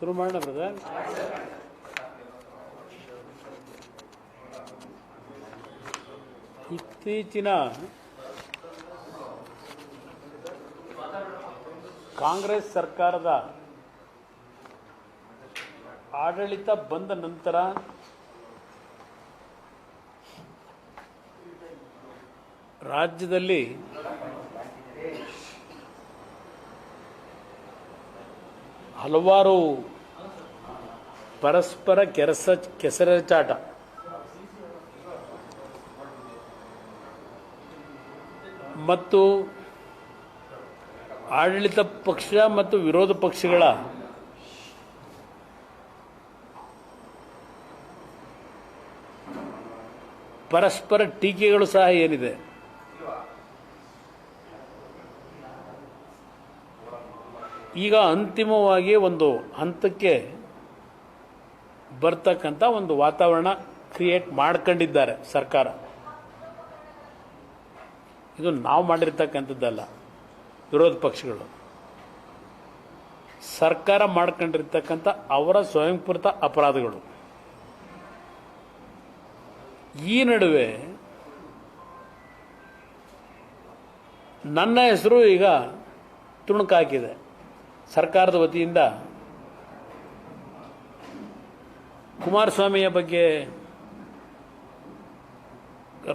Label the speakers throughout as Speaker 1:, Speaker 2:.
Speaker 1: ಶುರು ಮಾಡೋಣ ಬ್ರದರ್. ಇತ್ತೀಚಿನ ಕಾಂಗ್ರೆಸ್ ಸರ್ಕಾರದ ಆಡಳಿತ ಬಂದ ನಂತರ ರಾಜ್ಯದಲ್ಲಿ ಹಲವಾರು ಪರಸ್ಪರ ಕೆಸರೆಚಾಟ, ಮತ್ತು ಆಡಳಿತ ಪಕ್ಷ ಮತ್ತು ವಿರೋಧ ಪಕ್ಷಗಳ ಪರಸ್ಪರ ಟೀಕೆಗಳು ಸಹ ಏನಿದೆ, ಈಗ ಅಂತಿಮವಾಗಿ ಒಂದು ಹಂತಕ್ಕೆ ಬರ್ತಕ್ಕಂಥ ಒಂದು ವಾತಾವರಣ ಕ್ರಿಯೇಟ್ ಮಾಡ್ಕೊಂಡಿದ್ದಾರೆ ಸರ್ಕಾರ. ಇದು ನಾವು ಮಾಡಿರ್ತಕ್ಕಂಥದ್ದಲ್ಲ, ವಿರೋಧ ಪಕ್ಷಗಳು ಸರ್ಕಾರ ಮಾಡ್ಕೊಂಡಿರ್ತಕ್ಕಂಥ ಅವರ ಸ್ವಯಂಕೃತ ಅಪರಾಧಗಳು. ಈ ನಡುವೆ ನನ್ನ ಹೆಸರು ಈಗ ತುಣುಕಾಕಿದೆ. ಸರ್ಕಾರದ ವತಿಯಿಂದ ಕುಮಾರಸ್ವಾಮಿಯ ಬಗ್ಗೆ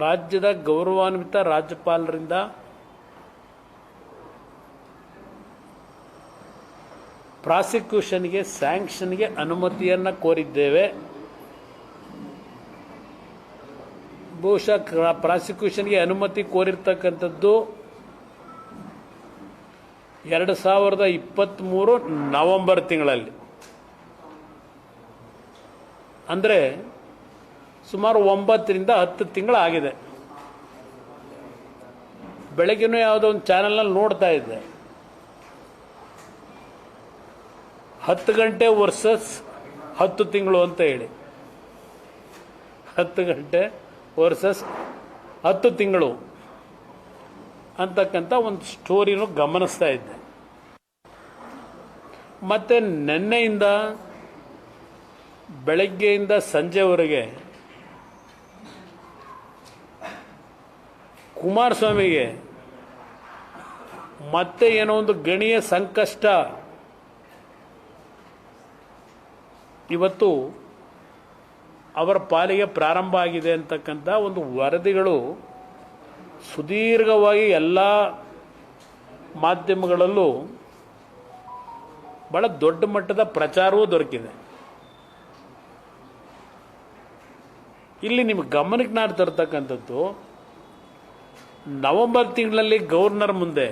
Speaker 1: ರಾಜ್ಯದ ಗೌರವಾನ್ವಿತ ರಾಜ್ಯಪಾಲರಿಂದ ಪ್ರಾಸಿಕ್ಯೂಷನ್ಗೆ ಸ್ಯಾಂಕ್ಷನ್ಗೆ ಅನುಮತಿಯನ್ನು ಕೋರಿದ್ದೇವೆ. ಬಹುಶಃ ಪ್ರಾಸಿಕ್ಯೂಷನ್ಗೆ ಅನುಮತಿ ಕೋರಿರ್ತಕ್ಕಂಥದ್ದು 2023 ನವೆಂಬರ್ ತಿಂಗಳಲ್ಲಿ, ಅಂದರೆ ಸುಮಾರು 9 ರಿಂದ 10 ತಿಂಗಳಾಗಿದೆ. ಬೆಳಗ್ಗೆನೂ ಯಾವುದೋ ಒಂದು ಚಾನೆಲ್ನಲ್ಲಿ ನೋಡ್ತಾ ಇದ್ದೆ, 10 ಗಂಟೆ ವರ್ಸಸ್ 10 ತಿಂಗಳು ಅಂತ ಹೇಳಿ, 10 ಗಂಟೆ ವರ್ಸಸ್ 10 ತಿಂಗಳು ಅಂತಕ್ಕಂಥ ಒಂದು ಸ್ಟೋರಿನೂ ಗಮನಿಸ್ತಾ ಇದ್ದೆ. ಮತ್ತೆ ನಿನ್ನೆಯಿಂದ ಬೆಳಗ್ಗೆಯಿಂದ ಸಂಜೆವರೆಗೆ ಕುಮಾರಸ್ವಾಮಿಗೆ ಮತ್ತೆ ಏನೋ ಒಂದು ಗಣಿಯ ಸಂಕಷ್ಟ ಇವತ್ತು ಅವರ ಪಾಲಿಗೆ ಪ್ರಾರಂಭ ಆಗಿದೆ ಅಂತಕ್ಕಂಥ ಒಂದು ವರದಿಗಳು ಸುದೀರ್ಘವಾಗಿ ಎಲ್ಲ ಮಾಧ್ಯಮಗಳಲ್ಲೂ ಬಹಳ ದೊಡ್ಡ ಮಟ್ಟದ ಪ್ರಚಾರವೂ ದೊರಕಿದೆ. ಇಲ್ಲಿ ನಿಮಗೆ ಗಮನಕ್ಕೆ ನಾನು ತರ್ತಕ್ಕಂಥದ್ದು, ನವೆಂಬರ್ ತಿಂಗಳಲ್ಲಿ ಗವರ್ನರ್ ಮುಂದೆ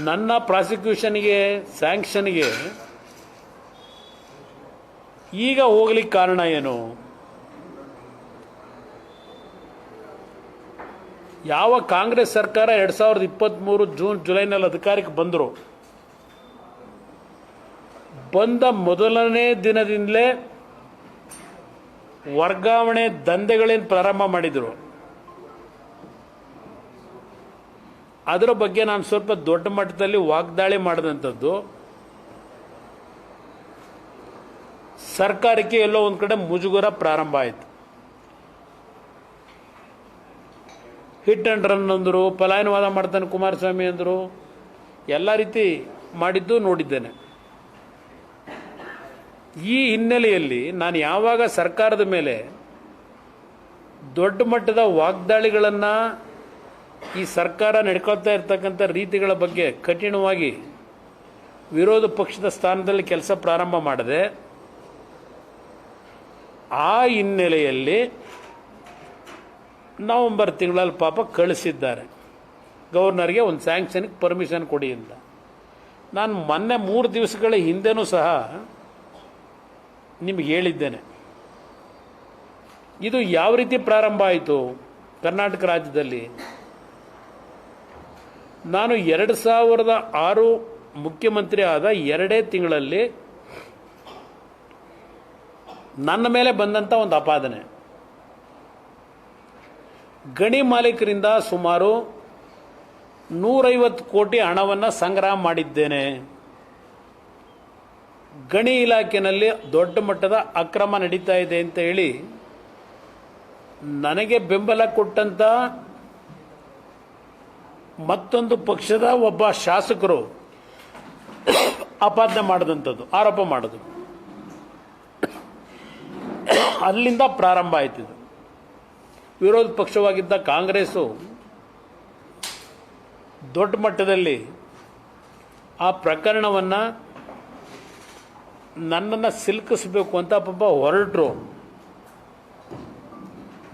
Speaker 1: ನನ್ನ ಪ್ರಾಸಿಕ್ಯೂಷನ್ಗೆ ಸ್ಯಾಂಕ್ಷನ್ಗೆ ಈಗ ಹೋಗ್ಲಿಕ್ಕೆ ಕಾರಣ ಏನು? ಯಾವ ಕಾಂಗ್ರೆಸ್ ಸರ್ಕಾರ 2023 ಜೂನ್ ಜುಲೈನಲ್ಲಿ ಅಧಿಕಾರಕ್ಕೆ ಬಂದರು, ಬಂದ ಮೊದಲನೇ ದಿನದಿಂದಲೇ ವರ್ಗಾವಣೆ ದಂಧೆಗಳೇನು ಪ್ರಾರಂಭ ಮಾಡಿದರು, ಅದರ ಬಗ್ಗೆ ನಾನು ಸ್ವಲ್ಪ ದೊಡ್ಡ ಮಟ್ಟದಲ್ಲಿ ವಾಗ್ದಾಳಿ ಮಾಡಿದಂಥದ್ದು. ಸರ್ಕಾರಕ್ಕೆ ಎಲ್ಲೋ ಒಂದು ಕಡೆ ಮುಜುಗರ ಪ್ರಾರಂಭ ಆಯಿತು. ಹಿಟ್ ಅಂಡ್ ರನ್ ಅಂದರು, ಪಲಾಯನವಾದ ಮಾಡ್ತಾನೆ ಕುಮಾರಸ್ವಾಮಿ ಅಂದರು, ಎಲ್ಲ ರೀತಿ ಮಾಡಿದ್ದು ನೋಡಿದ್ದೇನೆ. ಈ ಹಿನ್ನೆಲೆಯಲ್ಲಿ ನಾನು ಯಾವಾಗ ಸರ್ಕಾರದ ಮೇಲೆ ದೊಡ್ಡ ಮಟ್ಟದ ವಾಗ್ದಾಳಿಗಳನ್ನು ಈ ಸರ್ಕಾರ ನಡ್ಕೊಳ್ತಾ ಇರ್ತಕ್ಕಂಥ ರೀತಿಗಳ ಬಗ್ಗೆ ಕಠಿಣವಾಗಿ ವಿರೋಧ ಪಕ್ಷದ ಸ್ಥಾನದಲ್ಲಿ ಕೆಲಸ ಪ್ರಾರಂಭ ಮಾಡಿದೆ, ಆ ಹಿನ್ನೆಲೆಯಲ್ಲಿ ನವೆಂಬರ್ ತಿಂಗಳಲ್ಲಿ ಪಾಪ ಕಳಿಸಿದ್ದಾರೆ ಗವರ್ನರ್ಗೆ ಒಂದು ಸ್ಯಾಂಕ್ಷನ್ಗೆ ಪರ್ಮಿಷನ್ ಕೊಡಿ ಅಂತ. ನಾನು ಮೊನ್ನೆ 3 ದಿವಸಗಳ ಹಿಂದೆನೂ ಸಹ ನಿಮಗೆ ಹೇಳಿದ್ದೇನೆ, ಇದು ಯಾವ ರೀತಿ ಪ್ರಾರಂಭ ಆಯಿತು ಕರ್ನಾಟಕ ರಾಜ್ಯದಲ್ಲಿ. ನಾನು 2006 ಮುಖ್ಯಮಂತ್ರಿ ಆದ 2 ತಿಂಗಳಲ್ಲಿ ನನ್ನ ಮೇಲೆ ಬಂದಂಥ ಒಂದು ಆಪಾದನೆ, ಗಣಿ ಮಾಲೀಕರಿಂದ ಸುಮಾರು 150 ಕೋಟಿ ಹಣವನ್ನು ಸಂಗ್ರಹ ಮಾಡಿದ್ದೇನೆ, ಗಣಿ ಇಲಾಖೆಯಲ್ಲಿ ದೊಡ್ಡ ಮಟ್ಟದ ಅಕ್ರಮ ನಡೀತಾ ಇದೆ ಅಂತ ಹೇಳಿ ನನಗೆ ಬೆಂಬಲ ಕೊಟ್ಟಂತ ಮತ್ತೊಂದು ಪಕ್ಷದ ಒಬ್ಬ ಶಾಸಕರು ಆಪಾದನೆ ಮಾಡಿದಂಥದ್ದು, ಆರೋಪ ಮಾಡೋದು, ಅಲ್ಲಿಂದ ಪ್ರಾರಂಭ ಆಯ್ತಿದ್ದು. ವಿರೋಧ ಪಕ್ಷವಾಗಿದ್ದ ಕಾಂಗ್ರೆಸ್ಸು ದೊಡ್ಡ ಮಟ್ಟದಲ್ಲಿ ಆ ಪ್ರಕರಣವನ್ನು ನನ್ನನ್ನು ಸಿಲುಕಿಸಬೇಕು ಅಂತ ಪಾಪ ಹೊರಟರು.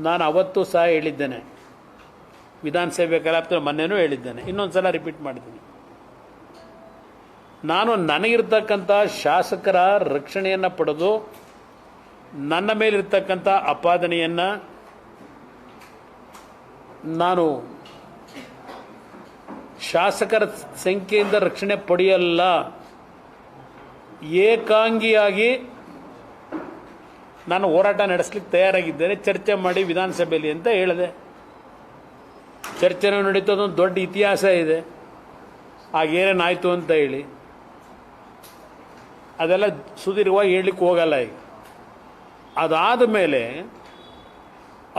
Speaker 1: ನಾನು ಅವತ್ತು ಸಹ ಹೇಳಿದ್ದೇನೆ, ವಿಧಾನಸಭೆ ಕಲಾಪದಲ್ಲಿ ಮೊನ್ನೆನೂ ಹೇಳಿದ್ದೇನೆ, ಇನ್ನೊಂದು ಸಲ ರಿಪೀಟ್ ಮಾಡಿದ್ದೀನಿ. ನಾನು ನನಗಿರ್ತಕ್ಕಂಥ ಶಾಸಕರ ರಕ್ಷಣೆಯನ್ನು ಪಡೆದು ನನ್ನ ಮೇಲಿರ್ತಕ್ಕಂಥ ಆಪಾದನೆಯನ್ನು ನಾನು ಶಾಸಕರ ಸಂಖ್ಯೆಯಿಂದ ರಕ್ಷಣೆ ಪಡೆಯಲ್ಲ, ಏಕಾಂಗಿಯಾಗಿ ನಾನು ಹೋರಾಟ ನಡೆಸಲಿಕ್ಕೆ ತಯಾರಾಗಿದ್ದೇನೆ, ಚರ್ಚೆ ಮಾಡಿ ವಿಧಾನಸಭೆಯಲ್ಲಿ ಅಂತ ಹೇಳಿದೆ. ಚರ್ಚೆನೂ ನಡೀತದೊಂದು ದೊಡ್ಡ ಇತಿಹಾಸ ಇದೆ, ಆಗೇನೇನಾಯಿತು ಅಂತ ಹೇಳಿ ಅದೆಲ್ಲ ಸುದೀರ್ಘವಾಗಿ ಹೇಳಲಿಕ್ಕೆ ಹೋಗಲ್ಲ. ಈಗ ಅದಾದ ಮೇಲೆ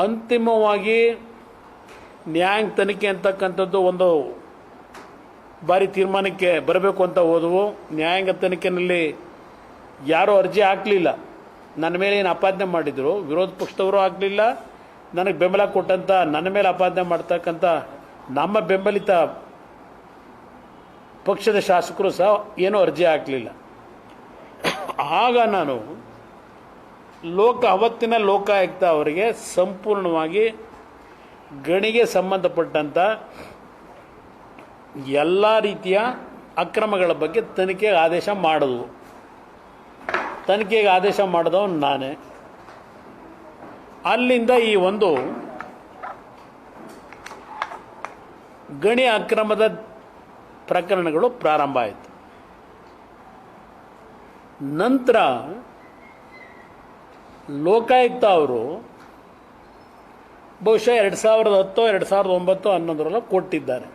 Speaker 1: ಅಂತಿಮವಾಗಿ ನ್ಯಾಯಾಂಗ ತನಿಖೆ ಅಂತಕ್ಕಂಥದ್ದು ಒಂದು ಬಾರಿ ತೀರ್ಮಾನಕ್ಕೆ ಬರಬೇಕು ಅಂತ ಹೋದವು. ನ್ಯಾಯಾಂಗ ತನಿಖೆಯಲ್ಲಿ ಯಾರೂ ಅರ್ಜಿ ಹಾಕಲಿಲ್ಲ, ನನ್ನ ಮೇಲೆ ಏನು ಆಪಾದನೆ ಮಾಡಿದರು ವಿರೋಧ ಪಕ್ಷದವರು ಹಾಕಲಿಲ್ಲ, ನನಗೆ ಬೆಂಬಲ ಕೊಟ್ಟಂಥ ನನ್ನ ಮೇಲೆ ಆಪಾದನೆ ಮಾಡ್ತಕ್ಕಂಥ ನಮ್ಮ ಬೆಂಬಲಿತ ಪಕ್ಷದ ಶಾಸಕರು ಸಹ ಏನೂ ಅರ್ಜಿ ಹಾಕಲಿಲ್ಲ. ಆಗ ನಾನು ಅವತ್ತಿನ ಲೋಕಾಯುಕ್ತ ಅವರಿಗೆ ಸಂಪೂರ್ಣವಾಗಿ ಗಣಿಗೆ ಸಂಬಂಧಪಟ್ಟಂಥ ಎಲ್ಲ ರೀತಿಯ ಅಕ್ರಮಗಳ ಬಗ್ಗೆ ತನಿಖೆಗೆ ಆದೇಶ ಮಾಡಿದ್ವು. ತನಿಖೆಗೆ ಆದೇಶ ಮಾಡಿದವನು ನಾನೇ. ಅಲ್ಲಿಂದ ಈ ಒಂದು ಗಣಿ ಅಕ್ರಮದ ಪ್ರಕರಣಗಳು ಪ್ರಾರಂಭ ಆಯಿತು. ನಂತರ ಲೋಕಾಯುಕ್ತ ಅವರು ಬಹುಶಃ 2010, 2009, 2011 ಕೊಟ್ಟಿದ್ದಾರೆ,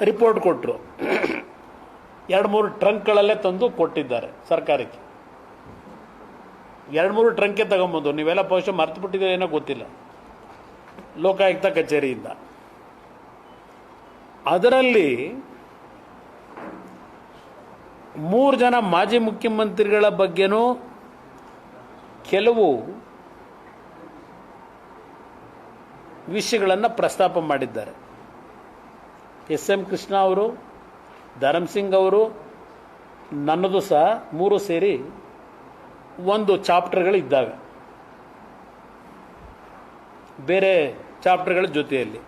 Speaker 1: ರಿಪೋರ್ಟ್ ಕೊಟ್ಟರು. 2-3 ಟ್ರಂಕ್ಗಳಲ್ಲೇ ತಂದು ಕೊಟ್ಟಿದ್ದಾರೆ ಸರ್ಕಾರಕ್ಕೆ. 2-3 ಟ್ರಂಕೆ ತಗೊಂಬಂದು, ನೀವೆಲ್ಲ ಬಹುಶಃ ಮರ್ತು ಬಿಟ್ಟಿದ್ದೀರೋ ಏನೋ ಗೊತ್ತಿಲ್ಲ, ಲೋಕಾಯುಕ್ತ ಕಚೇರಿಯಿಂದ. ಅದರಲ್ಲಿ 3 ಜನ ಮಾಜಿ ಮುಖ್ಯಮಂತ್ರಿಗಳ ಬಗ್ಗೆನೂ ಕೆಲವು ವಿಷಯಗಳನ್ನು ಪ್ರಸ್ತಾಪ ಮಾಡಿದ್ದಾರೆ. ಎಸ್.ಎಂ. ಕೃಷ್ಣ ಅವರು, ಧರ್ಮಸಿಂಗ್ ಅವರು, ನನ್ನದು ಸಹ 3 ಸೇರಿ ಒಂದು ಚಾಪ್ಟರ್ಗಳಿದ್ದಾವೆ, ಬೇರೆ ಚಾಪ್ಟರ್ಗಳ ಜೊತೆಯಲ್ಲಿ.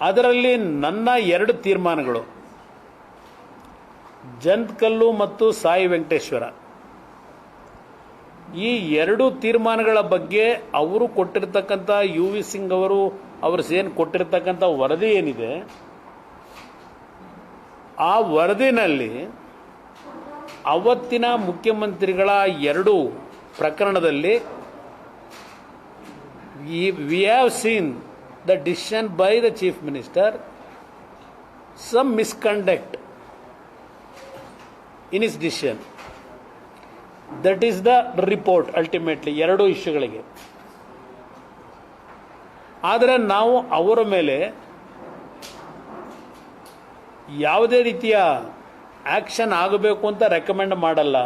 Speaker 1: ಅದರಲ್ಲಿ ನನ್ನ 2 ತೀರ್ಮಾನಗಳು, ಜಂತ್ಕಲ್ಲು ಮತ್ತು ಸಾಯಿ ವೆಂಕಟೇಶ್ವರ, ಈ 2 ತೀರ್ಮಾನಗಳ ಬಗ್ಗೆ ಅವರು ಕೊಟ್ಟಿರ್ತಕ್ಕಂಥ ಯು.ವಿ. ಸಿಂಗ್ ಅವರು ಏನು ಕೊಟ್ಟಿರ್ತಕ್ಕಂಥ ವರದಿ ಏನಿದೆ, ಆ ವರದಿನಲ್ಲಿ ಅವತ್ತಿನ ಮುಖ್ಯಮಂತ್ರಿಗಳ 2 ಪ್ರಕರಣದಲ್ಲಿ we have seen the decision by the chief minister, some misconduct in his decision. That is the report ultimately 2 ಇಶ್ಯೂಗಳಿಗೆ. ಆದರೆ ನಾವು ಅವರ ಮೇಲೆ ಯಾವುದೇ ರೀತಿಯ ಆ್ಯಕ್ಷನ್ ಆಗಬೇಕು ಅಂತ ರೆಕಮೆಂಡ್ ಮಾಡಲ್ಲ,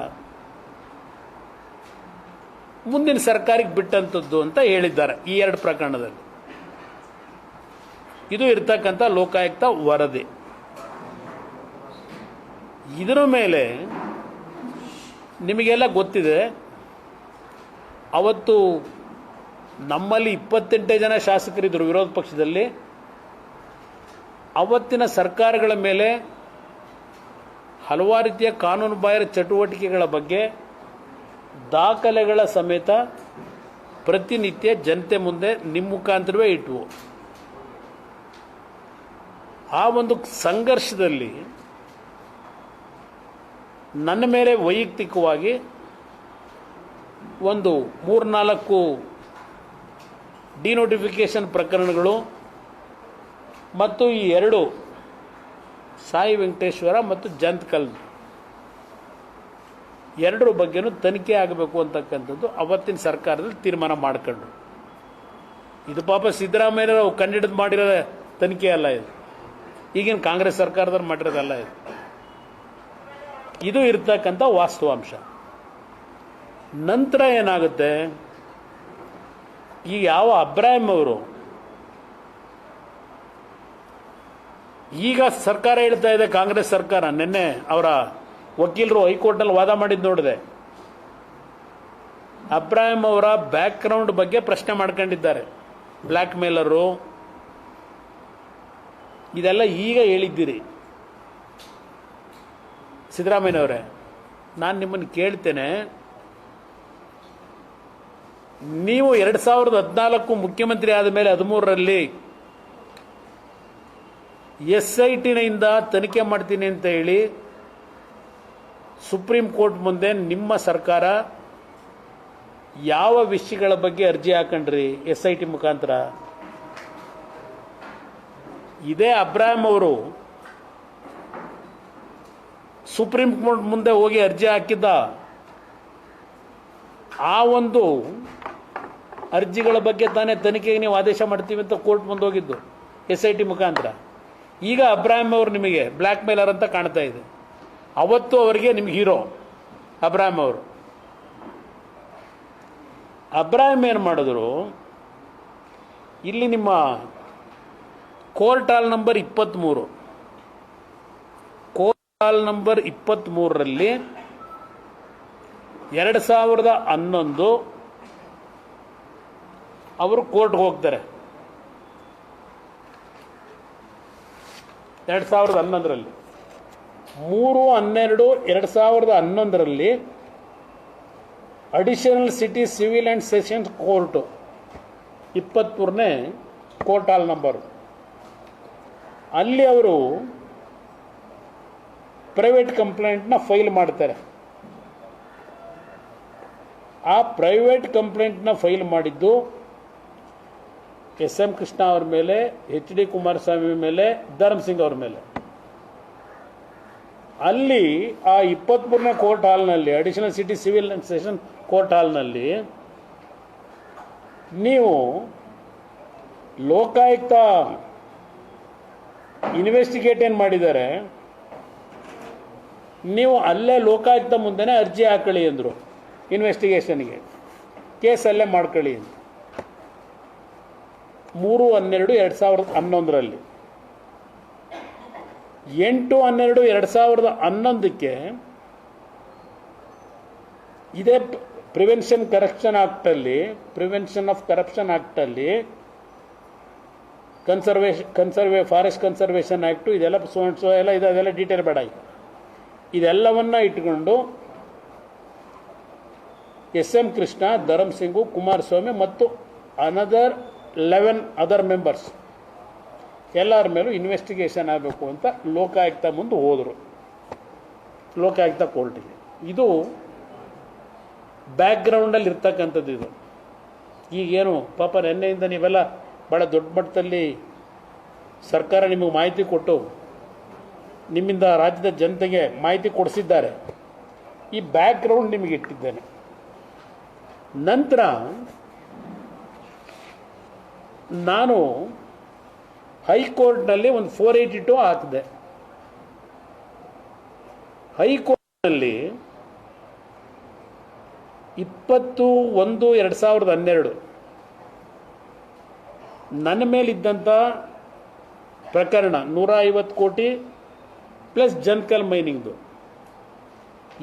Speaker 1: ಮುಂದಿನ ಸರ್ಕಾರಕ್ಕೆ ಬಿಟ್ಟಂಥದ್ದು ಅಂತ ಹೇಳಿದ್ದಾರೆ ಈ ಎರಡು ಪ್ರಕರಣದಲ್ಲಿ. ಇದು ಇರ್ತಕ್ಕಂಥ ಲೋಕಾಯುಕ್ತ ವರದಿ. ಇದರ ಮೇಲೆ ನಿಮಗೆಲ್ಲ ಗೊತ್ತಿದೆ, ಅವತ್ತು ನಮ್ಮಲ್ಲಿ 28 ಜನ ಶಾಸಕರಿದ್ದರು ವಿರೋಧ ಪಕ್ಷದಲ್ಲಿ. ಅವತ್ತಿನ ಸರ್ಕಾರಗಳ ಮೇಲೆ ಹಲವಾರು ರೀತಿಯ ಕಾನೂನು ಬಾಹಿರ ಚಟುವಟಿಕೆಗಳ ಬಗ್ಗೆ ದಾಖಲೆಗಳ ಸಮೇತ ಪ್ರತಿನಿತ್ಯ ಜನತೆ ಮುಂದೆ ನಿಮ್ಮ ಮುಖಾಂತರವೇ ಇಟ್ವು. ಆ ಒಂದು ಸಂಘರ್ಷದಲ್ಲಿ ನನ್ನ ಮೇಲೆ ವೈಯಕ್ತಿಕವಾಗಿ ಒಂದು 3-4 ಡಿನೋಟಿಫಿಕೇಷನ್ ಪ್ರಕರಣಗಳು ಮತ್ತು ಈ 2 ಸಾಯಿ ವೆಂಕಟೇಶ್ವರ ಮತ್ತು ಜಂತ್ಕಲ್ 2 ಬಗ್ಗೆನೂ ತನಿಖೆ ಆಗಬೇಕು ಅಂತಕ್ಕಂಥದ್ದು ಅವತ್ತಿನ ಸರ್ಕಾರದಲ್ಲಿ ತೀರ್ಮಾನ ಮಾಡ್ಕೊಂಡ್ರು. ಇದು ಪಾಪ ಸಿದ್ದರಾಮಯ್ಯನವರು ಕಂಡಿಡಿದು ಮಾಡಿರೋ ತನಿಖೆ ಅಲ್ಲ, ಇದು ಈಗಿನ ಕಾಂಗ್ರೆಸ್ ಸರ್ಕಾರದಲ್ಲಿ ಮಾಡಿರೋದಲ್ಲ. ಇದು ಇರ್ತಕ್ಕಂಥ ವಾಸ್ತವಾಂಶ. ನಂತರ ಏನಾಗುತ್ತೆ, ಈ ಯಾವ ಅಬ್ರಾಹಿಂ ಅವರು ಈಗ ಸರ್ಕಾರ ಹೇಳ್ತಾ ಇದೆ, ಕಾಂಗ್ರೆಸ್ ಸರ್ಕಾರ, ನಿನ್ನೆ ಅವರ ವಕೀಲರು ಹೈಕೋರ್ಟ್ನಲ್ಲಿ ವಾದ ಮಾಡಿದ್ದು ನೋಡಿದೆ, ಅಬ್ರಾಹಿಂ ಅವರ ಬ್ಯಾಕ್ಗ್ರೌಂಡ್ ಬಗ್ಗೆ ಪ್ರಶ್ನೆ ಮಾಡ್ಕೊಂಡಿದ್ದಾರೆ. ಬ್ಲ್ಯಾಕ್ ಮೇಲರು ಇದೆಲ್ಲ ಈಗ ಹೇಳಿದ್ದೀರಿ. ಸಿದ್ದರಾಮಯ್ಯನವರೇ, ನಾನು ನಿಮ್ಮನ್ನು ಕೇಳ್ತೇನೆ, ನೀವು 2014 ಮುಖ್ಯಮಂತ್ರಿ ಆದ ಮೇಲೆ 13ರಲ್ಲಿ SITನಿಂದ ತನಿಖೆ ಮಾಡ್ತೀನಿ ಅಂತ ಹೇಳಿ ಸುಪ್ರೀಂ ಕೋರ್ಟ್ ಮುಂದೆ ನಿಮ್ಮ ಸರ್ಕಾರ ಯಾವ ವಿಷಯಗಳ ಬಗ್ಗೆ ಅರ್ಜಿ ಹಾಕೊಂಡ್ರಿ SIT ಮುಖಾಂತರ? ಇದೇ ಅಬ್ರಾಹಿಂ ಅವರು ಸುಪ್ರೀಂ ಕೋರ್ಟ್ ಮುಂದೆ ಹೋಗಿ ಅರ್ಜಿ ಹಾಕಿದ್ದ ಆ ಒಂದು ಅರ್ಜಿಗಳ ಬಗ್ಗೆ ತಾನೇ ತನಿಖೆಗೆ ನೀವು ಆದೇಶ ಮಾಡ್ತೀವಿ ಅಂತ ಕೋರ್ಟ್ ಮುಂದೆ ಹೋಗಿದ್ದು SIT ಮುಖಾಂತರ. ಈಗ ಅಬ್ರಾಹಿಂ ಅವರು ನಿಮಗೆ ಬ್ಲ್ಯಾಕ್ ಮೇಲರ್ ಅಂತ ಕಾಣ್ತಾ ಇದೆ. ಅವತ್ತು ಅವರಿಗೆ ನಿಮ್ಗೆ ಹೀರೋ ಅಬ್ರಾಹಿಂ ಅವರು. ಅಬ್ರಾಹಿಂ ಏನು ಮಾಡಿದ್ರು, ಇಲ್ಲಿ ನಿಮ್ಮ ಕೋರ್ಟ್ ಹಾಲ್ ನಂಬರ್ 23 ರಲ್ಲಿ 2011 ಅವರು ಕೋರ್ಟ್ಗೆ ಹೋಗ್ತಾರೆ. 2011ರಲ್ಲಿ 3/12/2011ರಲ್ಲಿ additional city civil and sessions court 23ನೇ ಕೋರ್ಟ್ ಹಾಲ್ ನಂಬರು, ಅಲ್ಲಿ ಅವರು ಪ್ರೈವೇಟ್ ಕಂಪ್ಲೇಂಟ್ನ ಫೈಲ್ ಮಾಡ್ತಾರೆ. ಆ ಪ್ರೈವೇಟ್ ಕಂಪ್ಲೇಂಟ್ನ ಫೈಲ್ ಮಾಡಿದ್ದು SM ಕೃಷ್ಣ ಅವ್ರ ಮೇಲೆ, HD ಕುಮಾರಸ್ವಾಮಿ ಮೇಲೆ, ಧರ್ಮಸಿಂಗ್ ಅವ್ರ ಮೇಲೆ. ಅಲ್ಲಿ ಆ 23ನೇ ಕೋರ್ಟ್ ಹಾಲ್ನಲ್ಲಿ, additional city civil and session court ಹಾಲ್ನಲ್ಲಿ ನೀವು ಲೋಕಾಯುಕ್ತ ಇನ್ವೆಸ್ಟಿಗೇಟ್ ಏನು ಮಾಡಿದ್ದಾರೆ, ನೀವು ಅಲ್ಲೇ ಲೋಕಾಯುಕ್ತ ಮುಂದೆನೇ ಅರ್ಜಿ ಹಾಕೊಳ್ಳಿ ಅಂದರು. ಇನ್ವೆಸ್ಟಿಗೇಷನ್ಗೆ ಕೇಸಲ್ಲೇ ಮಾಡ್ಕೊಳ್ಳಿ ಅಂತ 3/12/2011ರಲ್ಲಿ. 8/12/2011ಕ್ಕೆ ಇದೇ ಪ್ರಿವೆನ್ಷನ್ ಆಫ್ ಕರಪ್ಷನ್ ಆಕ್ಟಲ್ಲಿ ಫಾರೆಸ್ಟ್ ಕನ್ಸರ್ವೇಷನ್ ಆ್ಯಕ್ಟು ಇದೆಲ್ಲ ಎಲ್ಲ ಇದೆ, ಅದೆಲ್ಲ ಡೀಟೇಲ್ ಬೇಡ. ಇದೆಲ್ಲವನ್ನ ಇಟ್ಕೊಂಡು SM ಕೃಷ್ಣ, ಧರ್ಮಸಿಂಗು, ಕುಮಾರಸ್ವಾಮಿ ಮತ್ತು ಅನದರ್ 11 ಅದರ್ ಮೆಂಬರ್ಸ್ ಎಲ್ಲರ ಮೇಲೂ ಇನ್ವೆಸ್ಟಿಗೇಷನ್ ಆಗಬೇಕು ಅಂತ ಲೋಕಾಯುಕ್ತ ಮುಂದೆ ಹೋದರು, ಲೋಕಾಯುಕ್ತ ಕೋರ್ಟಿಗೆ. ಇದು ಬ್ಯಾಕ್ಗ್ರೌಂಡಲ್ಲಿ ಇರ್ತಕ್ಕಂಥದ್ದು. ಇದು ಈಗೇನು ಪಾಪ ನಿನ್ನೆಯಿಂದ ನೀವೆಲ್ಲ ಭಾಳ ದೊಡ್ಡ ಮಟ್ಟದಲ್ಲಿ ಸರ್ಕಾರ ನಿಮಗೆ ಮಾಹಿತಿ ಕೊಟ್ಟು ನಿಮ್ಮಿಂದ ರಾಜ್ಯದ ಜನತೆಗೆ ಮಾಹಿತಿ ಕೊಡಿಸಿದ್ದಾರೆ. ಈ ಬ್ಯಾಕ್ಗ್ರೌಂಡ್ ನಿಮಗೆ ಇಟ್ಟಿದ್ದೇನೆ. ನಂತರ ನಾನು ಹೈಕೋರ್ಟ್ನಲ್ಲಿ ಒಂದು 482 ಹಾಕಿದೆ. ಹೈಕೋರ್ಟ್ನಲ್ಲಿ 20/1/2012 ನನ್ನ ಮೇಲಿದ್ದಂಥ ಪ್ರಕರಣ 150 ಕೋಟಿ ಪ್ಲಸ್ ಜನ್ಕಲ್ ಮೈನಿಂಗ್ದು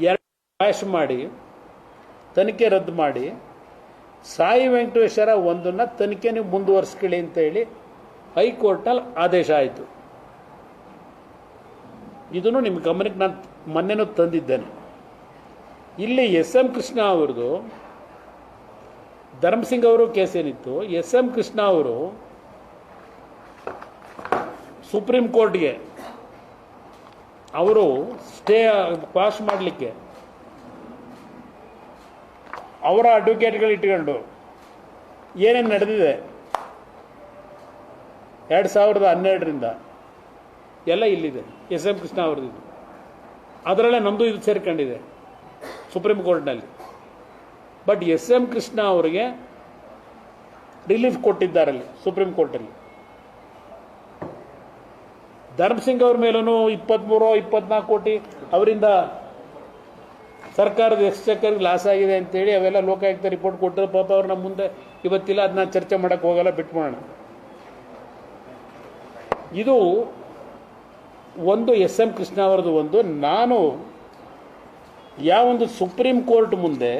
Speaker 1: ಎರಡು ಕ್ಯಾಶ್ ಮಾಡಿ ತನಿಖೆ ರದ್ದು ಮಾಡಿ ಸಾಯಿ ವೆಂಕಟೇಶ್ವರ ಒಂದನ್ನು ತನಿಖೆ ನೀವು ಮುಂದುವರಿಸ್ಕೊಳ್ಳಿ ಅಂತ ಹೇಳಿ ಹೈಕೋರ್ಟ್ನಲ್ಲಿ ಆದೇಶ ಆಯಿತು. ಇದನ್ನು ನಿಮ್ಮ ಗಮನಕ್ಕೆ ನಾನು ಮೊನ್ನೆನೂ ತಂದಿದ್ದೇನೆ. ಇಲ್ಲಿ SM ಕೃಷ್ಣ ಅವ್ರದ್ದು ಧರ್ಮಸಿಂಗ್ ಅವರು ಕೇಸ್ ಏನಿತ್ತು, SM ಕೃಷ್ಣ ಅವರು ಸುಪ್ರೀಂ ಕೋರ್ಟ್ಗೆ ಅವರು ಸ್ಟೇ ಪಾಸ್ ಮಾಡಲಿಕ್ಕೆ ಅವರ ಅಡ್ವೊಕೇಟ್ಗಳು ಇಟ್ಕೊಂಡು ಏನೇನು ನಡೆದಿದೆ 2012ರಿಂದ ಎಲ್ಲ ಇಲ್ಲಿದೆ. SM ಕೃಷ್ಣ ಅವ್ರದ್ದು ಅದರಲ್ಲೇ ನಮ್ಮದು ಇದು ಸೇರ್ಕೊಂಡಿದೆ ಸುಪ್ರೀಂ ಕೋರ್ಟ್ನಲ್ಲಿ. ಬಟ್ SM ಕೃಷ್ಣ ಅವರಿಗೆ ರಿಲೀಫ್ ಕೊಟ್ಟಿದ್ದಾರಲ್ಲಿ ಸುಪ್ರೀಂ ಕೋರ್ಟಲ್ಲಿ. ಧರ್ಮಸಿಂಗ್ ಅವ್ರ ಮೇಲೂ 23-24 ಕೋಟಿ ಅವರಿಂದ ಸರ್ಕಾರದ ಎಕ್ಸ್ಚೆಕರ್ಗೆ ಲಾಸ್ ಆಗಿದೆ ಅಂತೇಳಿ ಅವೆಲ್ಲ ಲೋಕಾಯುಕ್ತ ರಿಪೋರ್ಟ್ ಕೊಟ್ಟರು. ಪಾಪ ಅವ್ರು ನಮ್ಮ ಮುಂದೆ ಇವತ್ತಿಲ್ಲ, ಅದನ್ನ ಚರ್ಚೆ ಮಾಡೋಕ್ಕೆ ಹೋಗಲ್ಲ, ಬಿಟ್ಬಿಡೋಣ. ಇದು ಒಂದು SM ಕೃಷ್ಣ ಅವರದು. ಒಂದು ನಾನು ಯಾವೊಂದು ಸುಪ್ರೀಂ ಕೋರ್ಟ್ ಮುಂದೆ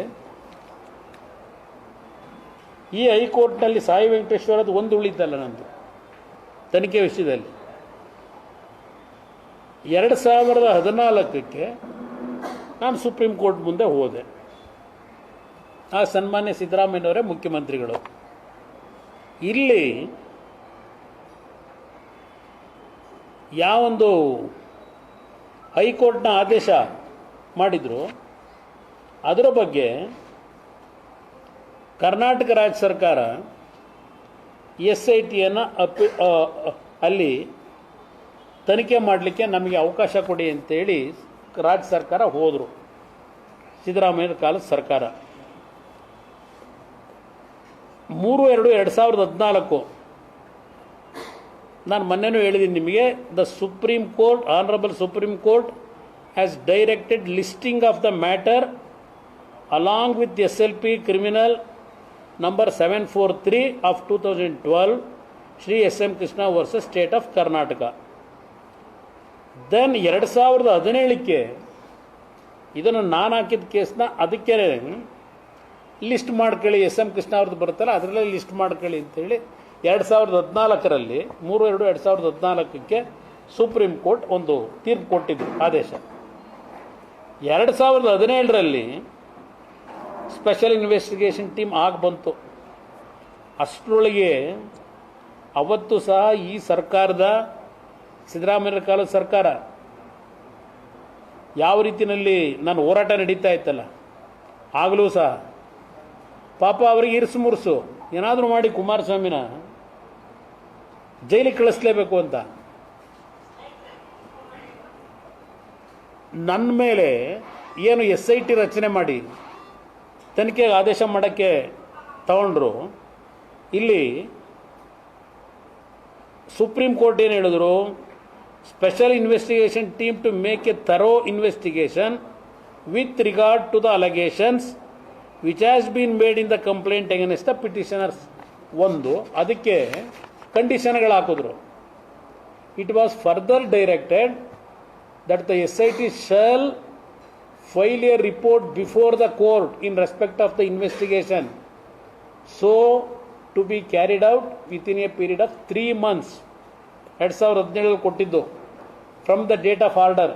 Speaker 1: ಈ ಹೈಕೋರ್ಟ್ನಲ್ಲಿ ಸಾಯಿ ವೆಂಕಟೇಶ್ವರದ್ದು ಒಂದು ಉಳಿತಲ್ಲ ನಂದು ತನಿಖೆ ವಿಷಯದಲ್ಲಿ 2014ಕ್ಕೆ ನಾನು ಸುಪ್ರೀಂ ಕೋರ್ಟ್ ಮುಂದೆ ಹೋದೆ. ಆ ಸನ್ಮಾನ್ಯ ಸಿದ್ದರಾಮಯ್ಯನವರೇ ಮುಖ್ಯಮಂತ್ರಿಗಳು. ಇಲ್ಲಿ ಯಾವೊಂದು ಹೈಕೋರ್ಟ್ನ ಆದೇಶ ಮಾಡಿದ್ರು ಅದರ ಬಗ್ಗೆ ಕರ್ನಾಟಕ ರಾಜ್ಯ ಸರ್ಕಾರ SITಯನ್ನು ಅಲ್ಲಿ ತನಿಖೆ ಮಾಡಲಿಕ್ಕೆ ನಮಗೆ ಅವಕಾಶ ಕೊಡಿ ಅಂತೇಳಿ ರಾಜ್ಯ ಸರ್ಕಾರ ಹೋದರು. ಸಿದ್ದರಾಮಯ್ಯನ ಕಾಲದ ಸರ್ಕಾರ 3/2/2014 ನಾನು ಮೊನ್ನೆನೂ ಹೇಳಿದ್ದೀನಿ ನಿಮಗೆ, the supreme court, honourable Supreme court has directed listing of the matter along with SLP criminal number 743 of 2012 Shri SM Krishna versus State of Karnataka. Then 2017ಕ್ಕೆ ಇದನ್ನು ನಾನು ಹಾಕಿದ ಕೇಸ್ನ ಅದಕ್ಕೆ ಲಿಸ್ಟ್ ಮಾಡ್ಕೊಳ್ಳಿ, SM ಕೃಷ್ಣ ಅವ್ರದ್ದು ಬರುತ್ತಲ್ಲ ಅದರಲ್ಲೇ ಲಿಸ್ಟ್ ಮಾಡ್ಕೊಳ್ಳಿ ಅಂತೇಳಿ 2014ರಲ್ಲಿ 3/2/2014ಕ್ಕೆ ಸುಪ್ರೀಂ ಕೋರ್ಟ್ ಒಂದು ತೀರ್ಪು ಕೊಟ್ಟಿದ್ದು ಆದೇಶ. 2017ರಲ್ಲಿ ಸ್ಪೆಷಲ್ ಇನ್ವೆಸ್ಟಿಗೇಷನ್ ಟೀಮ್ ಆಗಿ ಬಂತು. ಅಷ್ಟರೊಳಗೆ ಅವತ್ತು ಸಹ ಈ ಸರ್ಕಾರದ ಸಿದ್ದರಾಮಯ್ಯ ಕಾಲದ ಸರ್ಕಾರ ಯಾವ ರೀತಿಯಲ್ಲಿ ನಾನು ಹೋರಾಟ ನಡೀತಾ ಇತ್ತಲ್ಲ ಆಗಲೂ ಸಹ ಪಾಪ ಅವರಿಗೆ ಇರಿಸು ಮುರುಸು ಏನಾದರೂ ಮಾಡಿ ಕುಮಾರಸ್ವಾಮಿನ ಜೈಲಿಗೆ ಕಳಿಸ್ಲೇಬೇಕು ಅಂತ ನನ್ನ ಮೇಲೆ ಏನು SIT ರಚನೆ ಮಾಡಿ ತನಿಖೆಗೆ ಆದೇಶ ಮಾಡೋಕ್ಕೆ ತಗೊಂಡ್ರು. ಇಲ್ಲಿ ಸುಪ್ರೀಂ ಕೋರ್ಟ್ ಏನು ಹೇಳಿದ್ರು, special investigation team to make a thorough investigation with regard to the allegations which has been made in the complaint against the petitioners. ಒಂದು ಅದಕ್ಕೆ ಕಂಡೀಷನ್ಗಳು ಹಾಕಿದ್ರು. It was further directed that the SIT shall file a report before the court in respect of the investigation, so to be carried out within a period of 3 months. 2017 ಕೊಟ್ಟಿದ್ದು from the date of order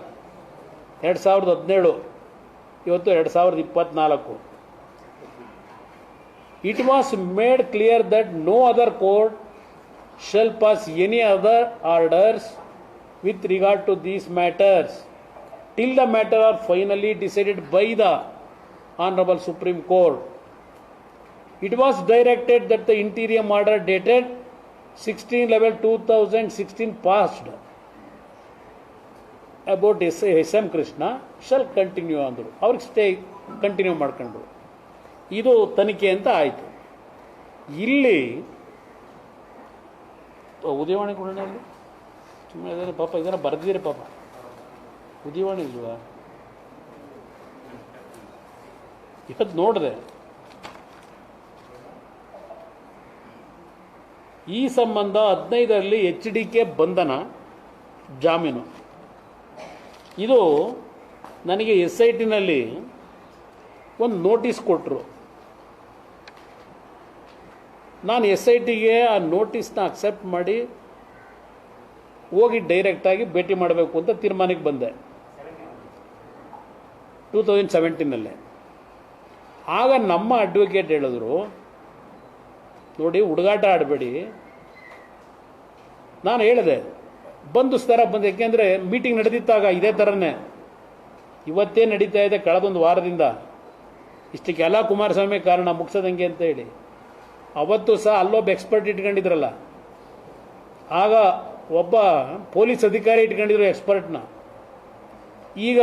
Speaker 1: 2017, ಇವತ್ತು 2024. It was made clear that no other court shall pass any other orders with regard to these matters till the matter are finally decided by the Honorable Supreme Court. It was directed that the interim order dated 16/11/2016 passed about SM Krishna shall continue ಅಂದರು. ಅವ್ರಿಗೆ stay continue ಮಾಡ್ಕೊಂಡ್ರು. ಇದು ತನಿಖೆ ಅಂತ ಆಯಿತು. ಇಲ್ಲಿ ಉದಯವಾಣಿ ಕೊಡೋಣ, ಸುಮ್ಮನೆ ಪಾಪ ಇದನ್ನು ಬರೆದಿದ್ದೀರಿ ಪಾಪ. ಉದಯವಾಣಿ ಇಲ್ವಾ? ಇವತ್ತು ನೋಡಿದೆ, ಈ ಸಂಬಂಧ 15ರಲ್ಲಿ HDK ಬಂಧನ ಜಾಮೀನು. ಇದು ನನಗೆ SITನಲ್ಲಿ ಒಂದು ನೋಟಿಸ್ ಕೊಟ್ಟರು. ನಾನು SITಗೆ ಆ ನೋಟಿಸ್ನ ಅಕ್ಸೆಪ್ಟ್ ಮಾಡಿ ಹೋಗಿ ಡೈರೆಕ್ಟಾಗಿ ಭೇಟಿ ಮಾಡಬೇಕು ಅಂತ ತೀರ್ಮಾನಕ್ಕೆ ಬಂದೆ 2017ನಲ್ಲಿ. ಆಗ ನಮ್ಮ ಅಡ್ವೊಕೇಟ್ ಹೇಳಿದ್ರು, ನೋಡಿ ಹುಡುಗಾಟ ಆಡಬೇಡಿ. ನಾನು ಹೇಳಿದೆ ಬಂಧಿಸ್ತಾರ ಬಂದು, ಯಾಕೆಂದರೆ ಮೀಟಿಂಗ್ ನಡೆದಿತ್ತಾಗ ಇದೇ ಥರನೇ ಇವತ್ತೇ ನಡೀತಾ ಇದೆ ಕಳೆದೊಂದು ವಾರದಿಂದ. ಇಷ್ಟಕ್ಕೆಲ್ಲ ಕುಮಾರಸ್ವಾಮಿ ಕಾರಣ ಮುಗಿಸೋದಂಗೆ ಅಂತ ಹೇಳಿ. ಅವತ್ತು ಸಹ ಅಲ್ಲೊಬ್ಬ ಎಕ್ಸ್ಪರ್ಟ್ ಇಟ್ಕೊಂಡಿದ್ರಲ್ಲ, ಆಗ ಒಬ್ಬ ಪೊಲೀಸ್ ಅಧಿಕಾರಿ ಇಟ್ಕೊಂಡಿದ್ರು ಎಕ್ಸ್ಪರ್ಟ್ನ, ಈಗ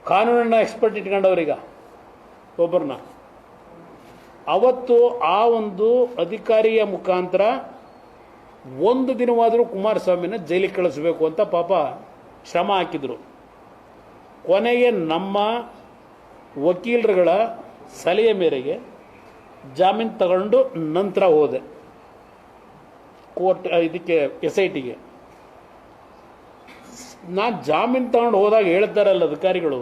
Speaker 1: ಕಾನೂನನ್ನ ಎಕ್ಸ್ಪರ್ಟ್ ಇಟ್ಕೊಂಡವ್ರೀಗ ಒಬ್ಬರನ್ನ. ಅವತ್ತು ಆ ಒಂದು ಅಧಿಕಾರಿಯ ಮುಖಾಂತರ ಒಂದು ದಿನವಾದರೂ ಕುಮಾರಸ್ವಾಮಿನ ಜೈಲಿಗೆ ಕಳಿಸ್ಬೇಕು ಅಂತ ಪಾಪ ಶ್ರಮ ಹಾಕಿದರು. ಕೊನೆಗೆ ನಮ್ಮ ವಕೀಲರುಗಳ ಸಲಹೆ ಮೇರೆಗೆ ಜಾಮೀನು ತಗೊಂಡು ನಂತರ ಹೋದೆ ಕೋರ್ಟ್ ಇದಕ್ಕೆ SITಗೆ. ನಾನು ಜಾಮೀನು ತಗೊಂಡು ಹೋದಾಗ ಹೇಳ್ತಾರಲ್ಲ ಅಧಿಕಾರಿಗಳು,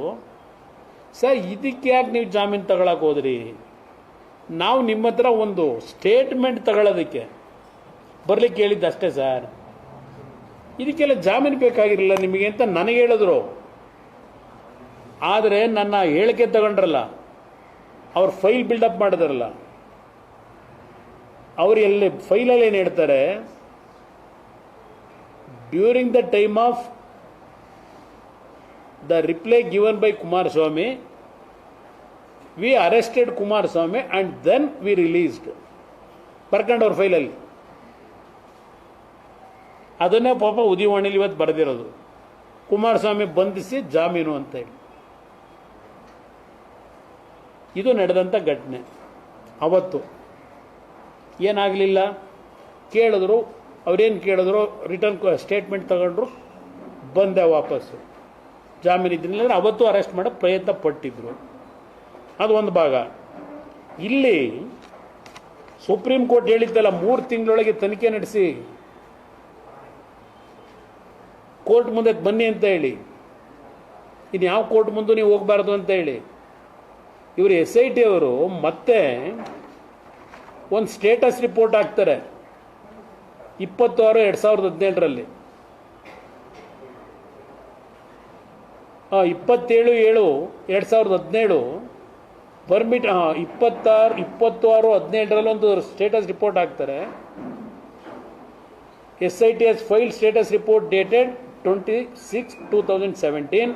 Speaker 1: ಸರ್ ಇದಕ್ಕೆ ಯಾಕೆ ನೀವು ಜಾಮೀನು ತಗೊಳಕ್ಕೆ ಹೋದ್ರಿ, ನಾವು ನಿಮ್ಮ ಹತ್ರ ಒಂದು ಸ್ಟೇಟ್ಮೆಂಟ್ ತಗೊಳ್ಳೋದಕ್ಕೆ ಬರಲಿಕ್ಕೆ ಹೇಳಿದ್ದು ಅಷ್ಟೇ ಸರ್, ಇದಕ್ಕೆಲ್ಲ ಜಾಮೀನು ಬೇಕಾಗಿರಲಿಲ್ಲ ನಿಮಗೆ ಅಂತ ನನಗೆ ಹೇಳಿದ್ರು. ಆದರೆ ನನ್ನ ಹೇಳಿಕೆ ತಗೊಂಡ್ರಲ್ಲ, ಅವ್ರ ಫೈಲ್ ಬಿಲ್ಡಪ್ ಮಾಡಿದ್ರಲ್ಲ, ಅವರು ಎಲ್ಲಿ ಫೈಲಲ್ಲಿ ಏನು ಹೇಳ್ತಾರೆ, during the time of the reply given by Kumaraswamy we arrested Kumaraswamy and then we released ಬರ್ಕೊಂಡವ್ರ ಫೈಲಲ್ಲಿ. ಅದನ್ನೇ ಪಾಪ ಉದಯವಾಣಿಲಿ ಇವತ್ತು ಬರೆದಿರೋದು, ಕುಮಾರಸ್ವಾಮಿ ಬಂಧಿಸಿ ಜಾಮೀನು ಅಂತ ಹೇಳಿ. ಇದು ನಡೆದಂಥ ಘಟನೆ. ಅವತ್ತು ಏನಾಗಲಿಲ್ಲ, ಕೇಳಿದ್ರು, ಅವ್ರೇನು ಕೇಳಿದ್ರು, ರಿಟರ್ನ್ ಸ್ಟೇಟ್ಮೆಂಟ್ ತಗೊಂಡ್ರು, ಬಂದೆ ವಾಪಸ್ಸು. ಜಾಮೀನು ಇದ್ದಿಲ್ಲ, ಅವತ್ತು ಅರೆಸ್ಟ್ ಮಾಡೋ ಪ್ರಯತ್ನ ಪಟ್ಟಿದ್ರು. ಅದು ಒಂದು ಭಾಗ. ಇಲ್ಲಿ ಸುಪ್ರೀಂ ಕೋರ್ಟ್ ಹೇಳಿದ್ದಲ್ಲ, 3 ತಿಂಗಳೊಳಗೆ ತನಿಖೆ ನಡೆಸಿ ಕೋರ್ಟ್ ಮುಂದೆ ಬನ್ನಿ ಅಂತ ಹೇಳಿ, ಇನ್ನು ಯಾವ ಕೋರ್ಟ್ ಮುಂದೆ ನೀವು ಹೋಗಬಾರ್ದು ಅಂತ ಹೇಳಿ. ಇವರು SIT ಅವರು ಮತ್ತೆ ಒಂದು ಸ್ಟೇಟಸ್ ರಿಪೋರ್ಟ್ ಹಾಕ್ತಾರೆ 26/2017ರಲ್ಲಿ. 27/7/2017 ಪರ್ಮಿಟ್ 26/17ರಲ್ಲಿ ಒಂದು ಸ್ಟೇಟಸ್ ರಿಪೋರ್ಟ್ ಹಾಕ್ತಾರೆ. SIT has filed status report dated 26/2017.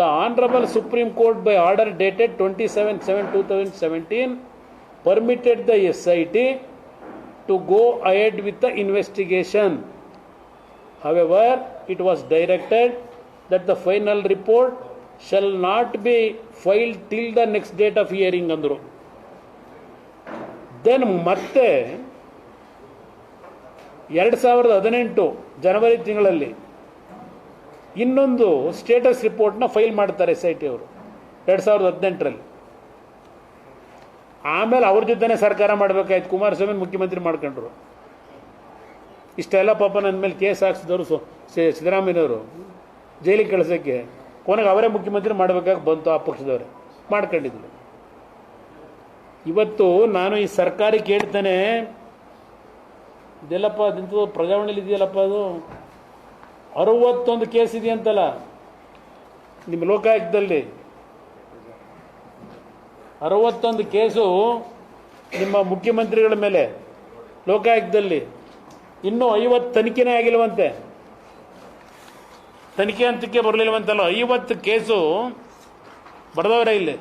Speaker 1: The Honorable Supreme Court by order dated 27/7/2017 permitted the SIT to go ahead with the investigation. However, it was directed that the final report shall not be filed till the next date of hearing ಅಂದರು. Then ಮತ್ತೆ 2018 ಜನವರಿ ತಿಂಗಳಲ್ಲಿ ಇನ್ನೊಂದು status ರಿಪೋರ್ಟ್ನ file ಮಾಡ್ತಾರೆ SIT ಅವರು 2018ರಲ್ಲಿ. ಆಮೇಲೆ ಅವ್ರ ಜೊತೆನೇ ಸರ್ಕಾರ ಮಾಡಬೇಕಾಯ್ತು, ಕುಮಾರಸ್ವಾಮಿ ಮುಖ್ಯಮಂತ್ರಿ ಮಾಡ್ಕೊಂಡ್ರು. ಇಷ್ಟೆಲ್ಲ ಪಾಪ ನನ್ನ ಮೇಲೆ ಕೇಸ್ ಹಾಕ್ಸಿದವರು ಸಿದ್ದರಾಮಯ್ಯನವರು ಜೈಲಿಗೆ ಕಳಿಸೋಕ್ಕೆ, ಕೊನೆಗೆ ಅವರೇ ಮುಖ್ಯಮಂತ್ರಿ ಮಾಡಬೇಕಾಗಿ ಬಂತು, ಆ ಪಕ್ಷದವರೇ ಮಾಡ್ಕೊಂಡಿದ್ರು. ಇವತ್ತು ನಾನು ಈ ಸರ್ಕಾರಕ್ಕೆ ಹೇಳ್ತೇನೆ, ಇದೆಲ್ಲಪ್ಪ ಅದಿಂತು ಪ್ರಜಾವಾಣಿಲಿ ಇದೆಯಲ್ಲಪ್ಪ, ಅದು 61 ಕೇಸ್ ಇದೆಯಂತಲ್ಲ ನಿಮ್ಮ ಲೋಕಾಯುಕ್ತದಲ್ಲಿ. 61 ಕೇಸು ನಿಮ್ಮ ಮುಖ್ಯಮಂತ್ರಿಗಳ ಮೇಲೆ ಲೋಕಾಯುಕ್ತದಲ್ಲಿ. ಇನ್ನೂ 50 ತನಿಖೆನೇ ಆಗಿಲ್ವಂತೆ, ತನಿಖೆ ಹಂತಕ್ಕೆ ಬರಲಿಲ್ವಂತಲ್ಲ. 50 ಕೇಸು ಬರೆದವರೇ ಇಲ್ಲಿ.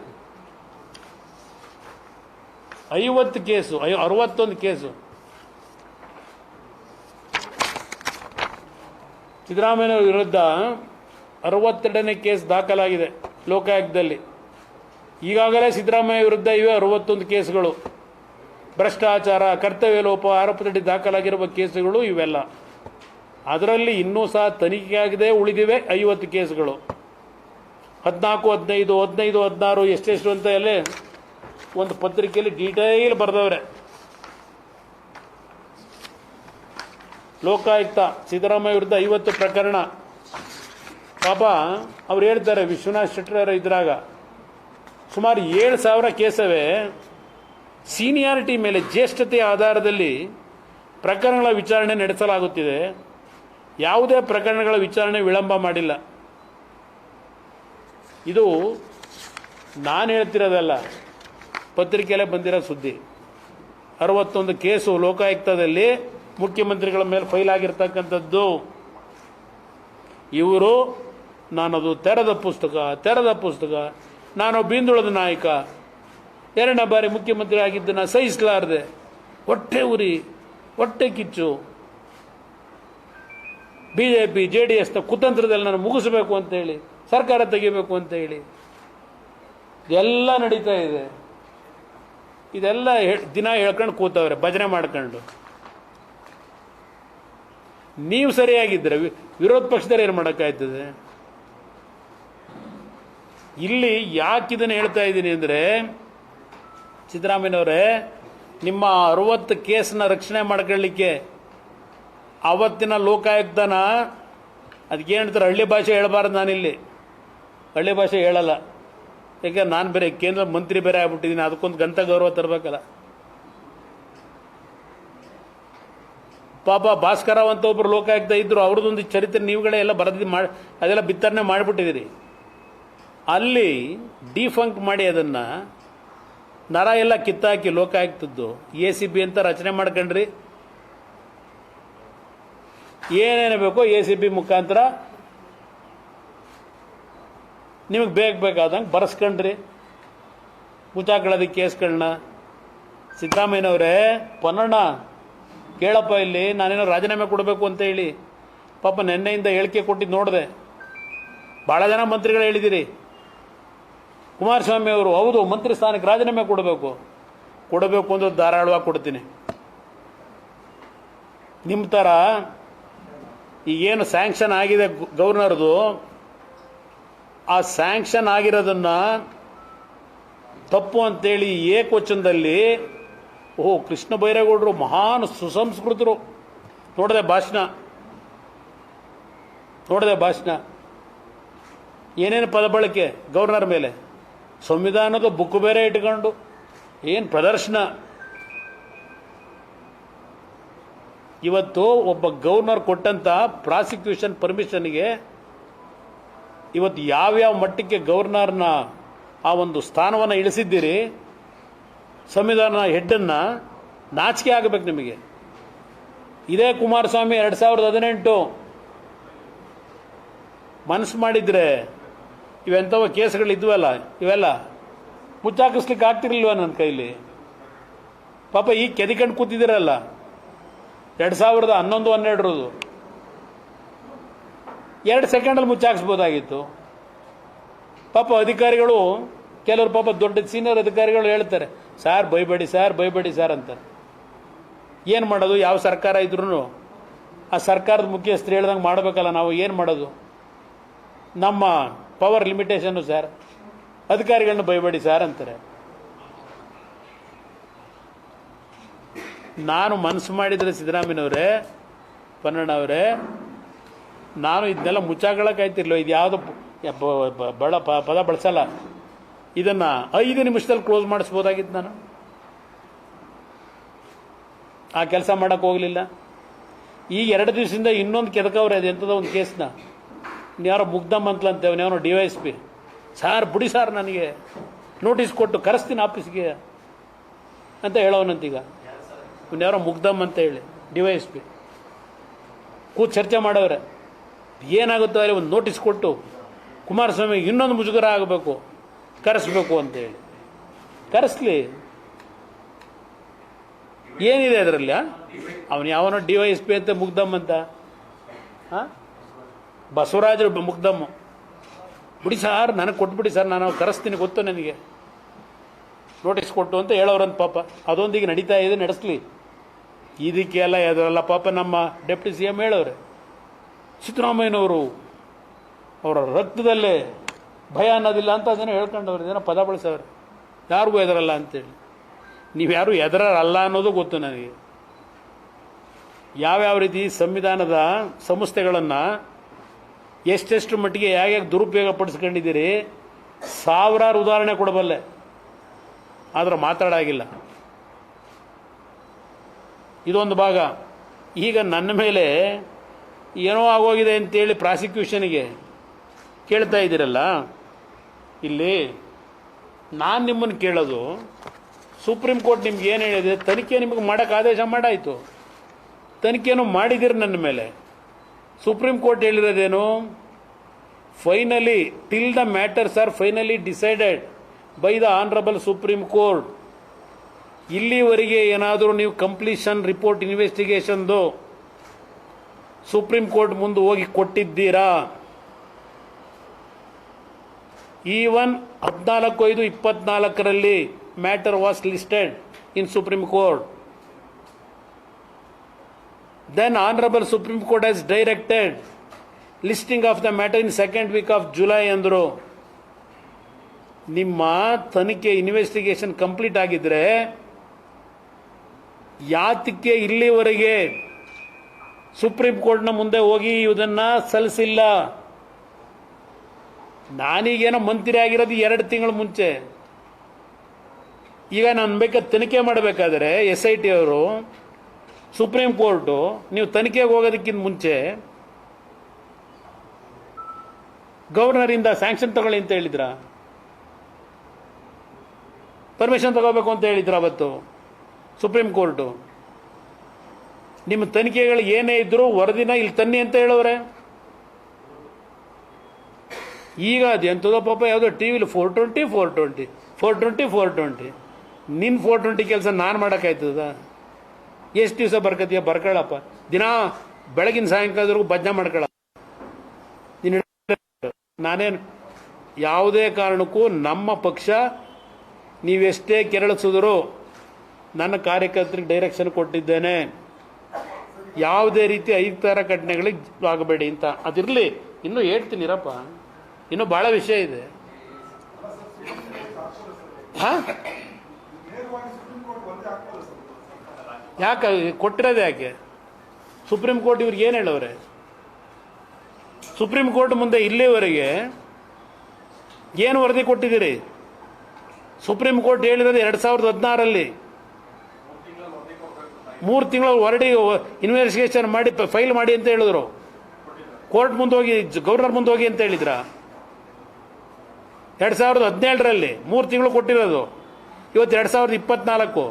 Speaker 1: 50 ಕೇಸು, 61 ಕೇಸು. ಸಿದ್ದರಾಮಯ್ಯ ವಿರುದ್ಧ 62ನೇ ಕೇಸ್ ದಾಖಲಾಗಿದೆ ಲೋಕಾಯುಕ್ತದಲ್ಲಿ. ಈಗಾಗಲೇ ಸಿದ್ದರಾಮಯ್ಯ ವಿರುದ್ಧ ಇವೆ 61 ಕೇಸುಗಳು. ಭ್ರಷ್ಟಾಚಾರ, ಕರ್ತವ್ಯ ಲೋಪ ಆರೋಪದಡಿ ದಾಖಲಾಗಿರುವ ಕೇಸುಗಳು ಇವೆಲ್ಲ. ಅದರಲ್ಲಿ ಇನ್ನೂ ಸಹ ತನಿಖೆಯಾಗದೆ ಉಳಿದಿವೆ 50 ಕೇಸುಗಳು. 14, 15, 15, 16 ಎಷ್ಟೆಷ್ಟು ಅಂತ ಎಲ್ಲ ಒಂದು ಪತ್ರಿಕೆಯಲ್ಲಿ ಡೀಟೇಲ್ ಬರೆದವ್ರೆ. ಲೋಕಾಯುಕ್ತ ಸಿದ್ದರಾಮಯ್ಯ ವಿರುದ್ಧ 50 ಪ್ರಕರಣ. ಪಾಪ ಅವ್ರು ಹೇಳ್ತಾರೆ, ವಿಶ್ವನಾಥ್ ಶೆಟ್ಟರ್ ಇದ್ರಾಗ ಸುಮಾರು 7,000 ಕೇಸವೇ ಸೀನಿಯಾರಿಟಿ ಮೇಲೆ ಜ್ಯೇಷ್ಠತೆಯ ಆಧಾರದಲ್ಲಿ ಪ್ರಕರಣಗಳ ವಿಚಾರಣೆ ನಡೆಸಲಾಗುತ್ತಿದೆ. ಯಾವುದೇ ಪ್ರಕರಣಗಳ ವಿಚಾರಣೆ ವಿಳಂಬ ಮಾಡಿಲ್ಲ. ಇದು ನಾನು ಹೇಳ್ತಿರೋದಲ್ಲ, ಪತ್ರಿಕೆಯಲ್ಲೇ ಬಂದಿರೋ ಸುದ್ದಿ. 61 ಕೇಸು ಲೋಕಾಯುಕ್ತದಲ್ಲಿ ಮುಖ್ಯಮಂತ್ರಿಗಳ ಮೇಲೆ ಫೈಲ್ ಆಗಿರ್ತಕ್ಕಂಥದ್ದು. ಇವರು ನಾನದು ತೆರೆದ ಪುಸ್ತಕ, ನಾನು ಬೀಂದುಳದ ನಾಯಕ, 2ನೇ ಬಾರಿ ಮುಖ್ಯಮಂತ್ರಿ ಆಗಿದ್ದನ್ನು ಸಹಿಸಲಾರದೆ, ಹೊಟ್ಟೆ ಉರಿ, ಹೊಟ್ಟೆ ಕಿಚ್ಚು, BJP JDSನ ಕುತಂತ್ರದಲ್ಲಿ ನಾನು ಮುಗಿಸಬೇಕು ಅಂತೇಳಿ, ಸರ್ಕಾರ ತೆಗಿಬೇಕು ಅಂತ ಹೇಳಿ ಎಲ್ಲ ನಡೀತಾ ಇದೆ. ಇದೆಲ್ಲ ದಿನ ಹೇಳ್ಕೊಂಡು ಕೂತವ್ರೆ, ಭಜನೆ ಮಾಡ್ಕೊಂಡು. ನೀವು ಸರಿಯಾಗಿದ್ದರೆ ವಿರೋಧ ಪಕ್ಷದವ್ರು ಏನು ಮಾಡೋಕ್ಕಾಯ್ತದೆ? ಇಲ್ಲಿ ಯಾಕಿದನ್ನು ಹೇಳ್ತಾ ಇದ್ದೀನಿ ಅಂದರೆ, ಸಿದ್ದರಾಮಯ್ಯನವರೇ, ನಿಮ್ಮ 60 ಕೇಸನ್ನ ರಕ್ಷಣೆ ಮಾಡ್ಕೊಳ್ಳಿಕ್ಕೆ ಅವತ್ತಿನ ಲೋಕಾಯುಕ್ತನ ಅದಕ್ಕೆ ಹೇಳ್ತಾರೆ, ಹಳ್ಳಿ ಭಾಷೆ ಹೇಳಬಾರ್ದು. ನಾನಿಲ್ಲಿ ಹಳ್ಳಿ ಭಾಷೆ ಹೇಳಲ್ಲ, ಯಾಕೆ ನಾನು ಬೇರೆ ಕೇಂದ್ರ ಮಂತ್ರಿ ಬೇರೆ ಆಗ್ಬಿಟ್ಟಿದ್ದೀನಿ, ಅದಕ್ಕೊಂದು ಗಂತ ಗೌರವ ತರಬೇಕಲ್ಲ. ಪಾಪ ಭಾಸ್ಕರರಾವ್ ಅಂತ ಒಬ್ಬರು ಲೋಕಾಯುಕ್ತ ಇದ್ದರು, ಅವ್ರದ್ದೊಂದು ಚರಿತ್ರೆ ನೀವುಗಳೇ ಎಲ್ಲ ಅದೆಲ್ಲ ಬಿತ್ತರಣೆ ಮಾಡಿಬಿಟ್ಟಿದ್ದೀರಿ. ಅಲ್ಲಿ ಡಿಫಂಕ್ ಮಾಡಿ ಅದನ್ನು ನರ ಎಲ್ಲ ಕಿತ್ತಾಕಿ ಲೋಕಾಯುಕ್ತದ್ದು ACB ಅಂತ ರಚನೆ ಮಾಡ್ಕೊಂಡ್ರಿ. ಏನೇನು ಬೇಕೋ ACB ಮುಖಾಂತರ ನಿಮಗೆ ಬೇಕಾದಂಗೆ ಬರೆಸ್ಕೊಂಡ್ರಿ, ಮುಚ್ಚಾಕೊಳ್ಳೋದು ಕೇಸ್ಗಳನ್ನ. ಸಿದ್ದರಾಮಯ್ಯನವರೇ, ಪನ್ನಣ್ಣ ಕೇಳಪ್ಪ, ಇಲ್ಲಿ ನಾನೇನೋ ರಾಜೀನಾಮೆ ಕೊಡಬೇಕು ಅಂತ ಹೇಳಿ ಪಾಪ ನಿನ್ನೆಯಿಂದ ಹೇಳಿಕೆ ಕೊಟ್ಟಿದ್ದು ನೋಡಿದೆ. ಭಾಳ ಜನ ಮಂತ್ರಿಗಳು ಹೇಳಿದಿರಿ. ಕುಮಾರಸ್ವಾಮಿ ಅವರು ಹೌದು ಮಂತ್ರಿ ಸ್ಥಾನಕ್ಕೆ ರಾಜೀನಾಮೆ ಕೊಡಬೇಕು ಅಂದ್ರೆ ಧಾರಾಳವಾಗಿ ಕೊಡ್ತೀನಿ. ನಿಮ್ಮ ಥರ ಈಗೇನು ಸ್ಯಾಂಕ್ಷನ್ ಆಗಿದೆ ಗವರ್ನರ್ದು, ಆ ಸ್ಯಾಂಕ್ಷನ್ ಆಗಿರೋದನ್ನು ತಪ್ಪು ಅಂತೇಳಿ ಏಕವಚನದಲ್ಲಿ ಕೃಷ್ಣ ಬೈರೇಗೌಡರು ಮಹಾನ್ ಸುಸಂಸ್ಕೃತರು, ನೋಡಿದೆ ಭಾಷಣ ಏನೇನು ಪದ ಬಳಕೆ ಗವರ್ನರ್ ಮೇಲೆ, ಸಂವಿಧಾನದ ಬುಕ್ ಬೇರೆ ಇಟ್ಕೊಂಡು ಏನು ಪ್ರದರ್ಶನ. ಇವತ್ತು ಒಬ್ಬ ಗವರ್ನರ್ ಕೊಟ್ಟಂತ ಪ್ರಾಸಿಕ್ಯೂಷನ್ ಪರ್ಮಿಷನ್ಗೆ ಇವತ್ತು ಯಾವ್ಯಾವ ಮಟ್ಟಕ್ಕೆ ಗವರ್ನರ್ನ ಆ ಒಂದು ಸ್ಥಾನವನ್ನು ಇಳಿಸಿದ್ದೀರಿ, ಸಂವಿಧಾನ ಹೆಡ್ಡನ್ನು, ನಾಚಿಕೆ ಆಗಬೇಕು ನಿಮಗೆ. ಇದೇ ಕುಮಾರಸ್ವಾಮಿ 2018 ಮನಸ್ಸು ಮಾಡಿದರೆ ಇವೆಂಥವ ಕೇಸ್ಗಳಿದ್ವಲ್ಲ, ಇವೆಲ್ಲ ಮುಚ್ಚಾಕಿಸ್ಲಿಕ್ಕೆ ಆಗ್ತಿರ್ಲಿಲ್ವ ನನ್ನ ಕೈಲಿ? ಪಾಪ ಈಗ ಕೆದಿಕೊಂಡು ಕೂತಿದ್ದೀರಲ್ಲ 2011-12 2 ಸೆಕೆಂಡಲ್ಲಿ ಮುಚ್ಚಾಕಿಸ್ಬೋದಾಗಿತ್ತು. ಪಾಪ ಅಧಿಕಾರಿಗಳು, ಕೆಲವರು ಪಾಪ ದೊಡ್ಡ ಸೀನಿಯರ್ ಅಧಿಕಾರಿಗಳು ಹೇಳ್ತಾರೆ, ಸಾರ್ ಬೈಬೇಡಿ ಸಾರ್ ಅಂತಾರೆ. ಏನು ಮಾಡೋದು? ಯಾವ ಸರ್ಕಾರ ಇದ್ರೂ ಆ ಸರ್ಕಾರದ ಮುಖ್ಯಸ್ಥರು ಹೇಳ್ದಂಗೆ ಮಾಡಬೇಕಲ್ಲ. ನಾವು ಏನು ಮಾಡೋದು? ನಮ್ಮ ಪವರ್ ಲಿಮಿಟೇಷನ್ನು ಸರ್. ಅಧಿಕಾರಿಗಳನ್ನ ಬೈಬೇಡಿ ಸಾರ್ ಅಂತಾರೆ. ನಾನು ಮನಸ್ಸು ಮಾಡಿದರೆ ಸಿದ್ದರಾಮಯ್ಯನವರೇ, ಪನ್ನಣ್ಣವರೇ, ನಾನು ಇದನ್ನೆಲ್ಲ ಮುಚ್ಚಾಕೊಳ್ಳೋಕ್ಕಾಯ್ತಿರ್ಲಿಲ್ಲ. ಇದು ಯಾವುದೋ ಪದ ಬಳಸಲ್ಲ. ಇದನ್ನು 5 ನಿಮಿಷದಲ್ಲಿ ಕ್ಲೋಸ್ ಮಾಡಿಸ್ಬೋದಾಗಿತ್ತು. ನಾನು ಆ ಕೆಲಸ ಮಾಡೋಕ್ಕೆ ಹೋಗಲಿಲ್ಲ. ಈಗ 2 ದಿವಸದಿಂದ ಇನ್ನೊಂದು ಕೆದಕವ್ರೆ, ಅದು ಎಂಥದೋ ಒಂದು ಕೇಸ್ನ. ಯಾರೋ ಮುಗ್ದಮ್ ಅಂತಲಂತೆ, ಅವನೇವನೋ DYSP. ಸಾರ್ ಬಿಡಿ ಸಾರ್, ನನಗೆ ನೋಟಿಸ್ ಕೊಟ್ಟು ಕರೆಸ್ತೀನಿ ಆಫೀಸ್ಗೆ ಅಂತ ಹೇಳೋನಂತೀಗ. ಯಾರೋ ಮುಗ್ದಮ್ ಅಂತ ಹೇಳಿ DYSP ಕೂತು ಚರ್ಚೆ ಮಾಡೋರೆ. ಏನಾಗುತ್ತೋ ಅಲ್ಲಿ ಒಂದು ನೋಟಿಸ್ ಕೊಟ್ಟು ಕುಮಾರಸ್ವಾಮಿಗೆ ಇನ್ನೊಂದು ಮುಜುಗರ ಆಗಬೇಕು, ಕರೆಸ್ಬೇಕು ಅಂತೇಳಿ. ಕರೆಸ್ಲಿ, ಏನಿದೆ ಅದರಲ್ಲಿ? ಅವನು ಯಾವನೋ DYSP ಅಂತ ಮುಗ್ದಮ್ ಅಂತ, ಬಸವರಾಜರು ಮುಗ್ದಮ್ಮ. ಬಿಡಿ ಸಾರ್, ನನಗೆ ಕೊಟ್ಬಿಡಿ ಸರ್, ನಾನು ಕರೆಸ್ತೀನಿ, ಗೊತ್ತು ನನಗೆ, ನೋಟಿಸ್ ಕೊಟ್ಟು ಅಂತ ಹೇಳೋರಂತ. ಪಾಪ ಅದೊಂದಿಗೆ ನಡೀತಾ ಇದೆ, ನಡೆಸಲಿ. ಇದಕ್ಕೆಲ್ಲ ಎದುರಲ್ಲ ಪಾಪ ನಮ್ಮ ಡೆಪ್ಟಿ CM ಹೇಳೋರೆ. ಸಿದ್ದರಾಮಯ್ಯನವರು ಅವರ ರಕ್ತದಲ್ಲೇ ಭಯ ಅನ್ನೋದಿಲ್ಲ ಅಂತ ಅದನ್ನು ಹೇಳ್ಕೊಂಡವ್ರು, ಏನೋ ಪದ ಬಳಸವ್ರು, ಯಾರಿಗೂ ಎದರಲ್ಲ ಅಂತೇಳಿ. ನೀವ್ಯಾರು ಎದರಲ್ಲ ಅನ್ನೋದು ಗೊತ್ತು ನನಗೆ. ಯಾವ್ಯಾವ ರೀತಿ ಸಂವಿಧಾನದ ಸಂಸ್ಥೆಗಳನ್ನು ಎಷ್ಟೆಷ್ಟು ಮಟ್ಟಿಗೆ ಹೇಗೆ ದುರುಪಯೋಗ ಪಡಿಸ್ಕೊಂಡಿದ್ದೀರಿ, ಸಾವಿರಾರು ಉದಾಹರಣೆ ಕೊಡಬಲ್ಲೆ, ಆದ್ರೆ ಮಾತಾಡಾಗಿಲ್ಲ. ಇದೊಂದು ಭಾಗ. ಈಗ ನನ್ನ ಮೇಲೆ ಏನೋ ಆಗೋಗಿದೆ ಅಂತೇಳಿ ಪ್ರಾಸಿಕ್ಯೂಷನ್ಗೆ ಕೇಳ್ತಾ ಇದ್ದೀರಲ್ಲ, ಇಲ್ಲಿ ನಾನು ನಿಮ್ಮನ್ನು ಕೇಳೋದು, ಸುಪ್ರೀಂ ಕೋರ್ಟ್ ನಿಮ್ಗೆ ಏನು ಹೇಳಿದೆ, ತನಿಖೆ ನಿಮಗೆ ಮಾಡೋಕ್ಕೆ ಆದೇಶ ಮಾಡಾಯಿತು, ತನಿಖೆನೂ ಮಾಡಿದ್ದೀರಿ ನನ್ನ ಮೇಲೆ. ಸುಪ್ರೀಂ ಕೋರ್ಟ್ ಹೇಳಿರೋದೇನು, finally till the matters are finally decided by the honourable Supreme Court. ಇಲ್ಲಿವರೆಗೆ ಏನಾದರೂ ನೀವು ಕಂಪ್ಲೀಷನ್ ರಿಪೋರ್ಟ್ ಇನ್ವೆಸ್ಟಿಗೇಷನ್ದು ಸುಪ್ರೀಂ ಕೋರ್ಟ್ ಮುಂದೆ ಹೋಗಿ ಕೊಟ್ಟಿದ್ದೀರಾ? Even 14/5/24 matter was listed in Supreme Court. Then Honorable Supreme Court has directed listing of the matter in second week of July ಅಂದರು. ನಿಮ್ಮ ತನಿಖೆ ಇನ್ವೆಸ್ಟಿಗೇಷನ್ ಕಂಪ್ಲೀಟ್ ಆಗಿದ್ರೆ ಯಾತಕ್ಕೆ ಇಲ್ಲಿವರೆಗೆ ಸುಪ್ರೀಂ ಕೋರ್ಟ್ನ ಮುಂದೆ ಹೋಗಿ ಇದನ್ನು ಸಲ್ಲಿಸಿಲ್ಲ? ನಾನೀಗೇನೋ ಮಂತ್ರಿ ಆಗಿರೋದು 2 ತಿಂಗಳ ಮುಂಚೆ. ಈಗ ನಾನು ಬೇಕಾದ ತನಿಖೆ ಮಾಡಬೇಕಾದ್ರೆ SIT ಅವರು, ಸುಪ್ರೀಂ ಕೋರ್ಟು, ನೀವು ತನಿಖೆಗೆ ಹೋಗೋದಕ್ಕಿಂತ ಮುಂಚೆ ಗವರ್ನರಿಂದ ಸ್ಯಾಂಕ್ಷನ್ ತಗೊಳ್ಳಿ ಅಂತ ಹೇಳಿದ್ರ, ಪರ್ಮಿಷನ್ ತಗೋಬೇಕು ಅಂತ ಹೇಳಿದ್ರ ಅವತ್ತು ಸುಪ್ರೀಂ ಕೋರ್ಟು. ನಿಮ್ಮ ತನಿಖೆಗಳು ಏನೇ ಇದ್ರೂ ವರದಿನ ಇಲ್ಲಿ ತನ್ನಿ ಅಂತ ಹೇಳೋರೆ. ಈಗ ಅದು ಎಂಥದೋ ಪಾಪ ಯಾವುದೋ TV 420 ನಿನ್ನ 420 ಕೆಲಸ ನಾನು ಮಾಡೋಕ್ಕಾಯ್ತದ? ಎಷ್ಟು ದಿವಸ ಬರ್ಕತೀಯ? ಬರ್ಕೊಳ್ಳಪ್ಪ, ದಿನ ಬೆಳಗಿನ ಸಾಯಂಕಾಲದವರೆಗೂ ಭಜನೆ ಮಾಡ್ಕೊಳ್ಳ. ನಾನೇನು ಯಾವುದೇ ಕಾರಣಕ್ಕೂ ನಮ್ಮ ಪಕ್ಷ ನೀವೆಷ್ಟೇ ಕೆರಳಿಸಿದ್ರು ನನ್ನ ಕಾರ್ಯಕರ್ತರಿಗೆ ಡೈರೆಕ್ಷನ್ ಕೊಟ್ಟಿದ್ದೇನೆ, ಯಾವುದೇ ರೀತಿ ಅಹಿತಕರ ಘಟನೆಗಳಿಗೆ ಆಗಬೇಡಿ ಅಂತ. ಅದಿರಲಿ, ಇನ್ನೂ ಹೇಳ್ತೀನಿರಪ್ಪ, ಇನ್ನೂ ಭಾಳ ವಿಷಯ ಇದೆ. ಹಾಂ, ಯಾಕೆ ಕೊಟ್ಟಿರೋದು? ಯಾಕೆ ಸುಪ್ರೀಂ ಕೋರ್ಟ್ ಇವ್ರಿಗೆ ಏನು ಹೇಳವ್ರೆ? ಸುಪ್ರೀಂ ಕೋರ್ಟ್ ಮುಂದೆ ಇಲ್ಲಿವರೆಗೆ ಏನು ವರದಿ ಕೊಟ್ಟಿದ್ದೀರಿ? ಸುಪ್ರೀಂ ಕೋರ್ಟ್ ಹೇಳಿರೋದು 2016ರಲ್ಲಿ 3 ತಿಂಗಳ ವರದಿ ಇನ್ವೆಸ್ಟಿಗೇಷನ್ ಮಾಡಿ ಫೈಲ್ ಮಾಡಿ ಅಂತ ಹೇಳಿದ್ರು. ಕೋರ್ಟ್ ಮುಂದೆ ಹೋಗಿ, ಗವರ್ನರ್ ಮುಂದೆ ಹೋಗಿ ಅಂತ ಹೇಳಿದ್ರ. 2017ರಲ್ಲಿ 3 ತಿಂಗಳು ಕೊಟ್ಟಿರೋದು, ಇವತ್ತು 2024.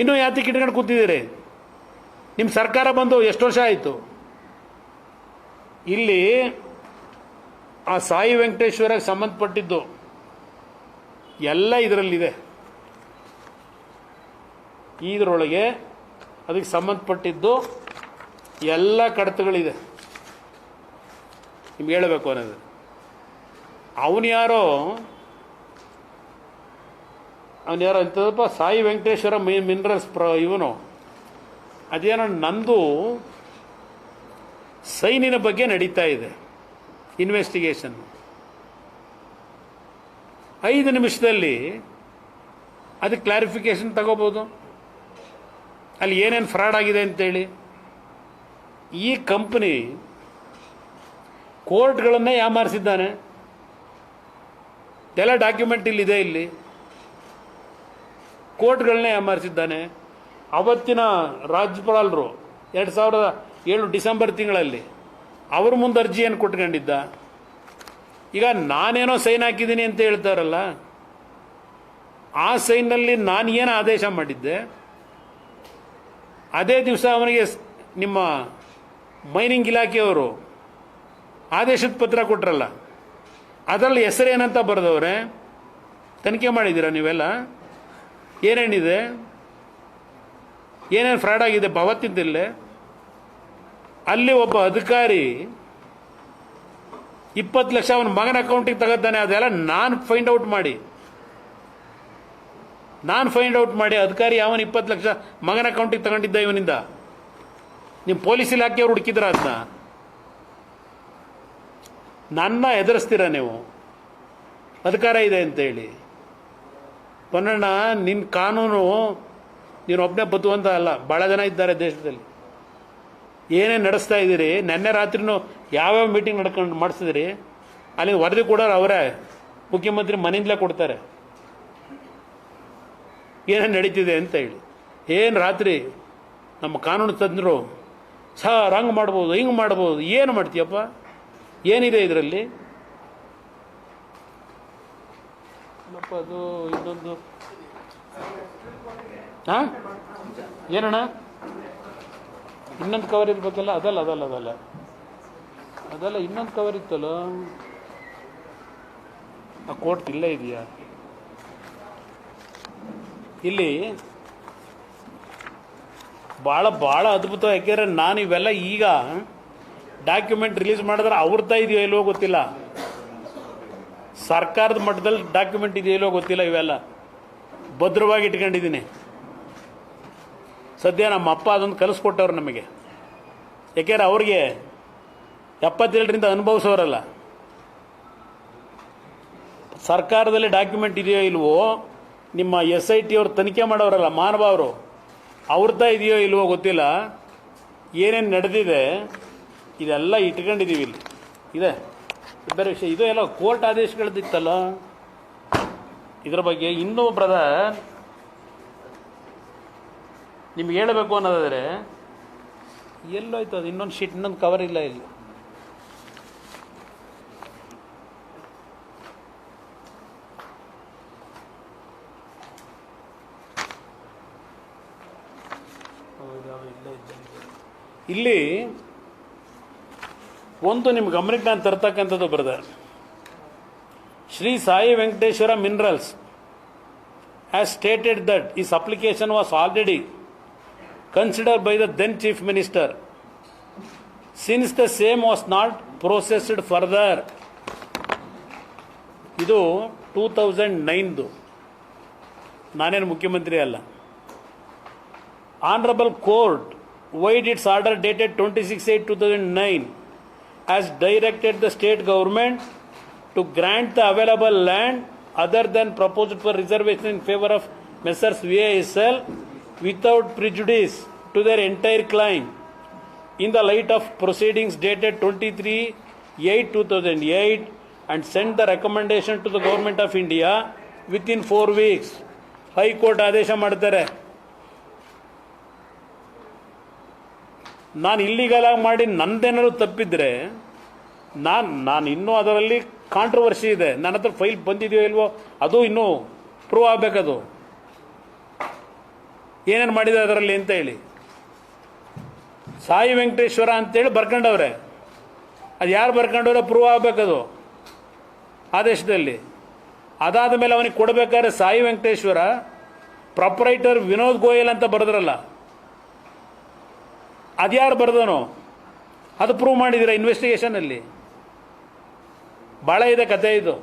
Speaker 1: ಇನ್ನೂ ಯಾತಕ್ಕೆ ಇಟ್ಕೊಂಡು ಕೂತಿದ್ದೀರಿ? ನಿಮ್ಮ ಸರ್ಕಾರ ಬಂದು ಎಷ್ಟು ವರ್ಷ ಆಯಿತು? ಇಲ್ಲಿ ಆ ಸಾಯಿ ವೆಂಕಟೇಶ್ವರಗೆ ಸಂಬಂಧಪಟ್ಟಿದ್ದು ಎಲ್ಲ ಇದರಲ್ಲಿದೆ. ಇದರೊಳಗೆ ಅದಕ್ಕೆ ಸಂಬಂಧಪಟ್ಟಿದ್ದು ಎಲ್ಲ ಕಡತಗಳಿದೆ. ನಿಮ್ಗೆ ಹೇಳಬೇಕು ಅನ್ನೋದು, ಅವನು ಯಾರೋ ಎಂಥದಪ್ಪ, ಸಾಯಿ ವೆಂಕಟೇಶ್ವರ ಮಿನರಲ್ಸ್ ಇವನು, ಅದೇನೋ ನಂದು ಸೈನಿನ ಬಗ್ಗೆ ನಡೀತಾ ಇದೆ ಇನ್ವೆಸ್ಟಿಗೇಷನ್. 5 ನಿಮಿಷದಲ್ಲಿ ಅದಕ್ಕೆ ಕ್ಲಾರಿಫಿಕೇಶನ್ ತಗೋಬೋದು, ಅಲ್ಲಿ ಏನೇನು ಫ್ರಾಡ್ ಆಗಿದೆ ಅಂತೇಳಿ. ಈ ಕಂಪನಿ ಕೋರ್ಟ್ಗಳನ್ನೇ ಯಾಮಾರಿಸಿದ್ದಾನೆ. ಎಲ್ಲ ಡಾಕ್ಯುಮೆಂಟ್ ಇಲ್ಲಿದೆ. ಇಲ್ಲಿ ಕೋರ್ಟ್ಗಳನ್ನೇ ಯಾಮಾರಿಸಿದ್ದಾನೆ. ಅವತ್ತಿನ ರಾಜ್ಯಪಾಲರು 2007 ಡಿಸೆಂಬರ್ ತಿಂಗಳಲ್ಲಿ ಅವ್ರ ಮುಂದೆ ಅರ್ಜಿಯನ್ನು ಕೊಟ್ಕೊಂಡಿದ್ದ. ಈಗ ನಾನೇನೋ ಸೈನ್ ಹಾಕಿದ್ದೀನಿ ಅಂತ ಹೇಳ್ತಾರಲ್ಲ, ಆ ಸೈನ್ನಲ್ಲಿ ನಾನು ಏನು ಆದೇಶ ಮಾಡಿದ್ದೆ, ಅದೇ ದಿವಸ ಅವನಿಗೆ ನಿಮ್ಮ ಮೈನಿಂಗ್ ಇಲಾಖೆಯವರು ಆದೇಶದ ಪತ್ರ ಕೊಟ್ರಲ್ಲ, ಅದರಲ್ಲಿ ಹೆಸರೇನಂತ ಬರೆದವ್ರೆ. ತನಿಖೆ ಮಾಡಿದ್ದೀರಾ ನೀವೆಲ್ಲ? ಏನೇನಿದೆ, ಏನೇನು ಫ್ರಾಡ್ ಆಗಿದೆ ಅವತ್ತಿದ್ದಿಲ್ಲೇ. ಅಲ್ಲಿ ಒಬ್ಬ ಅಧಿಕಾರಿ 20 ಲಕ್ಷ ಅವನ ಮಗನ ಅಕೌಂಟಿಗೆ ತಗೋತಾನೆ. ಅದೆಲ್ಲ ನಾನು ಫೈಂಡ್ ಔಟ್ ಮಾಡಿ ಅಧಿಕಾರಿ ಅವನ 20 ಲಕ್ಷ ಮಗನ ಅಕೌಂಟಿಗೆ ತಗೊಂಡಿದ್ದ ಇವನಿಂದ. ನಿಮ್ಮ ಪೊಲೀಸ್ ಇಲಾಖೆಯವರು ಹುಡುಕಿದ್ರ ಅದನ್ನ? ನನ್ನ ಎದುರಿಸ್ತೀರ ನೀವು, ಅಧಿಕಾರ ಇದೆ ಅಂತೇಳಿ. ಪೊನ್ನಣ್ಣ, ನಿನ್ನ ಕಾನೂನು ನೀನು ಒಬ್ಬನೇ ಬದುವಂತ ಅಲ್ಲ, ಭಾಳ ಜನ ಇದ್ದಾರೆ ದೇಶದಲ್ಲಿ. ಏನೇ ನಡೆಸ್ತಾ ಇದ್ದೀರಿ, ನೆನ್ನೆ ರಾತ್ರಿನೂ ಯಾವ್ಯಾವ ಮೀಟಿಂಗ್ ನಡ್ಕೊಂಡು ಮಾಡಿಸಿದಿರಿ, ಅಲ್ಲಿ ವರದಿ ಕೊಡೋರು ಅವರೇ, ಮುಖ್ಯಮಂತ್ರಿ ಮನೆಯಿಂದಲೇ ಕೊಡ್ತಾರೆ ಏನೇನು ನಡೀತಿದೆ ಅಂತ ಹೇಳಿ. ಏನು ರಾತ್ರಿ ನಮ್ಮ ಕಾನೂನು ತಜ್ಞರು ಸರ್ ಹಂಗೆ ಮಾಡ್ಬೋದು, ಹಿಂಗೆ ಮಾಡ್ಬೋದು, ಏನು ಮಾಡ್ತೀಯಪ್ಪ, ಏನಿದೆ ಇದರಲ್ಲಿ? ಅದು ಇನ್ನೊಂದು ಹಾಂ ಏನಣ್ಣ, ಇನ್ನೊಂದು ಕವರ್ ಇರ್ಬೇಕಲ್ಲ, ಅದಲ್ಲ ಅದಲ್ಲ ಅದಲ್ಲ ಅದಲ್ಲ ಇನ್ನೊಂದು ಕವರ್ ಇತ್ತಲ್ಲ, ಆ ಕೋರ್ಟ್ ಇಲ್ಲೇ ಇದೆಯಾ ಇಲ್ಲಿ? ಭಾಳ ಭಾಳ ಅದ್ಭುತ. ಯಾಕೆಂದರೆ ನಾನು ಇವೆಲ್ಲ ಈಗ ಡಾಕ್ಯುಮೆಂಟ್ ರಿಲೀಸ್ ಮಾಡಿದ್ರೆ ಅವ್ರದ್ದ ಇದೆಯೋ ಇಲ್ವೋ ಗೊತ್ತಿಲ್ಲ, ಸರ್ಕಾರದ ಮಟ್ಟದಲ್ಲಿ ಡಾಕ್ಯುಮೆಂಟ್ ಇದೆಯೋ ಇಲ್ವೋ ಗೊತ್ತಿಲ್ಲ, ಇವೆಲ್ಲ ಭದ್ರವಾಗಿ ಇಟ್ಕೊಂಡಿದ್ದೀನಿ. ಸದ್ಯ ನಮ್ಮ ಅಪ್ಪ ಅದೊಂದು ಕಲಿಸ್ಕೊಟ್ಟವ್ರು ನಮಗೆ. ಯಾಕೆಂದ್ರೆ ಅವ್ರಿಗೆ 77ರಿಂದ ಅನುಭವಿಸೋರಲ್ಲ. ಸರ್ಕಾರದಲ್ಲಿ ಡಾಕ್ಯುಮೆಂಟ್ ಇದೆಯೋ ಇಲ್ವೋ, ನಿಮ್ಮ SIT ಅವ್ರು ತನಿಖೆ ಮಾಡೋರಲ್ಲ ಮಾನವ ಅವ್ರದ್ದ ಇದೆಯೋ ಇಲ್ವೋ ಗೊತ್ತಿಲ್ಲ, ಏನೇನು ನಡೆದಿದೆ ಇದೆಲ್ಲ ಇಟ್ಕೊಂಡಿದ್ದೀವಿ ಇಲ್ಲಿ. ಇದೆ ಬೇರೆ ವಿಷಯ, ಇದು ಎಲ್ಲ ಕೋರ್ಟ್ ಆದೇಶಗಳದಿತ್ತಲ್ಲ ಇದ್ರ ಬಗ್ಗೆ. ಇನ್ನೂ ಬ್ರದರ್ ನಿಮ್ಗೆ ಹೇಳಬೇಕು ಅನ್ನೋದಾದರೆ ಎಲ್ಲೋಯ್ತು ಅದು, ಇನ್ನೊಂದು ಶೀಟ್, ಇನ್ನೊಂದು ಕವರ್ ಇಲ್ಲ ಇಲ್ಲಿ. ಇಲ್ಲಿ ಒಂದು ನಿಮ್ಮ ಗಮನಕ್ಕೆ ನಾನು ತರ್ತಕ್ಕಂಥದ್ದು brother, Shri Sai Venkateshwara minerals has stated that his application was already considered by the then Chief Minister. Since the same was not processed further, ಇದು 2009, ನಾನೇನು ಮುಖ್ಯಮಂತ್ರಿ ಅಲ್ಲ. Honorable Court, void its order dated 26/8/2009, has directed the state government to grant the available land other than proposed for reservation in favor of Messrs. VISL without prejudice to their entire claim in the light of proceedings dated 23/8/2008 and send the recommendation to the Government of India within 4 weeks. High Court ಆದೇಶ ಮಾಡ್ತಾರೆ. ನಾನು illegal ಆಗಿ ಮಾಡಿ ನಂದೇನಾದ್ರು ತಪ್ಪಿದ್ರೆ ನಾನು ಇನ್ನೂ ಅದರಲ್ಲಿ controversy ಇದೆ, ನನ್ನ ಹತ್ರ ಫೈಲ್ ಬಂದಿದೆಯೋ ಇಲ್ವೋ ಅದು ಇನ್ನೂ ಪ್ರೂವ್ ಆಗಬೇಕದು, ಏನೇನು ಮಾಡಿದೆ ಅದರಲ್ಲಿ ಅಂತ ಹೇಳಿ. ಸಾಯಿ ವೆಂಕಟೇಶ್ವರ ಅಂತೇಳಿ ಬರ್ಕೊಂಡವ್ರೆ, ಅದು ಯಾರು ಬರ್ಕೊಂಡವ್ರೆ ಪ್ರೂವ್ ಆಗಬೇಕದು ಆದೇಶದಲ್ಲಿ. ಅದಾದ ಮೇಲೆ ಅವನಿಗೆ ಕೊಡಬೇಕಾದ್ರೆ ಸಾಯಿ ವೆಂಕಟೇಶ್ವರ ಪ್ರೊಪರೈಟರ್ ವಿನೋದ್ ಗೋಯಲ್ ಅಂತ ಬರೆದ್ರಲ್ಲ, ಅದ್ಯಾರು ಬರ್ದನೋ ಅದು ಪ್ರೂವ್ ಮಾಡಿದ್ದೀರಾ ಇನ್ವೆಸ್ಟಿಗೇಷನಲ್ಲಿ. ಭಾಳ ಇದೆ ಕತೆ ಇದು.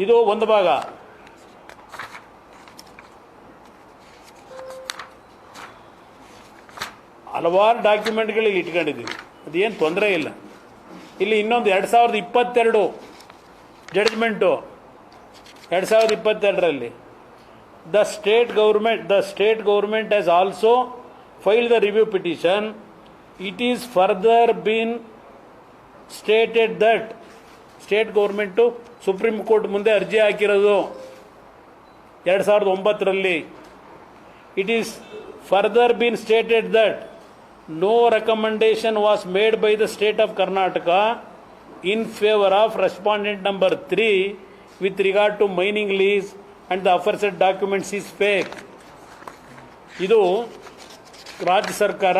Speaker 1: ಇದು ಒಂದು ಭಾಗ. ಹಲವಾರು ಡಾಕ್ಯುಮೆಂಟ್ಗಳು ಇಲ್ಲಿ ಇಟ್ಕೊಂಡಿದ್ದೀವಿ, ಅದೇನು ತೊಂದರೆ ಇಲ್ಲ. ಇಲ್ಲಿ ಇನ್ನೊಂದು 2022 ಜಡ್ಜ್ಮೆಂಟು, 2022ರಲ್ಲಿ the state government has also filed the review petition. It is further been stated that state government supreme Court ಮುಂದೆ ಅರ್ಜಿ ಹಾಕಿರೋದು 2009ರಲ್ಲಿ. It is further been stated that no recommendation was made by the state of Karnataka in favor of respondent number 3 with regard to mining lease and the aforesaid documents is fake. ಇದು ರಾಜ್ಯ ಸರ್ಕಾರ